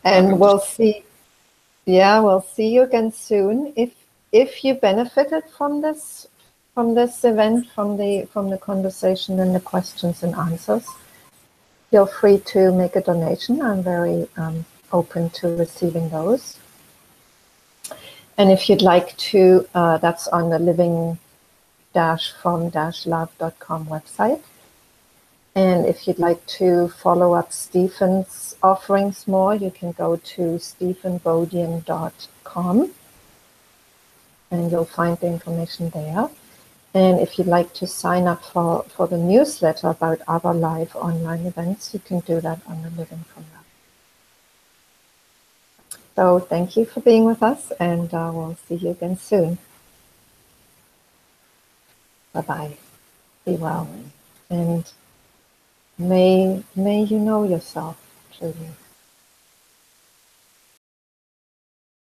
And we'll see you again soon. if you benefited from this event, from the conversation and the questions and answers, feel free to make a donation. I'm very open to receiving those. And if you'd like to, that's on the living-from-love.com website. And if you'd like to follow up Stephan's offerings more, you can go to stephanbodian.com and you'll find the information there. And if you'd like to sign up for the newsletter about other live online events, you can do that on the Living from Love. So thank you for being with us, and we'll see you again soon. Bye-bye. Be well. And may you know yourself truly.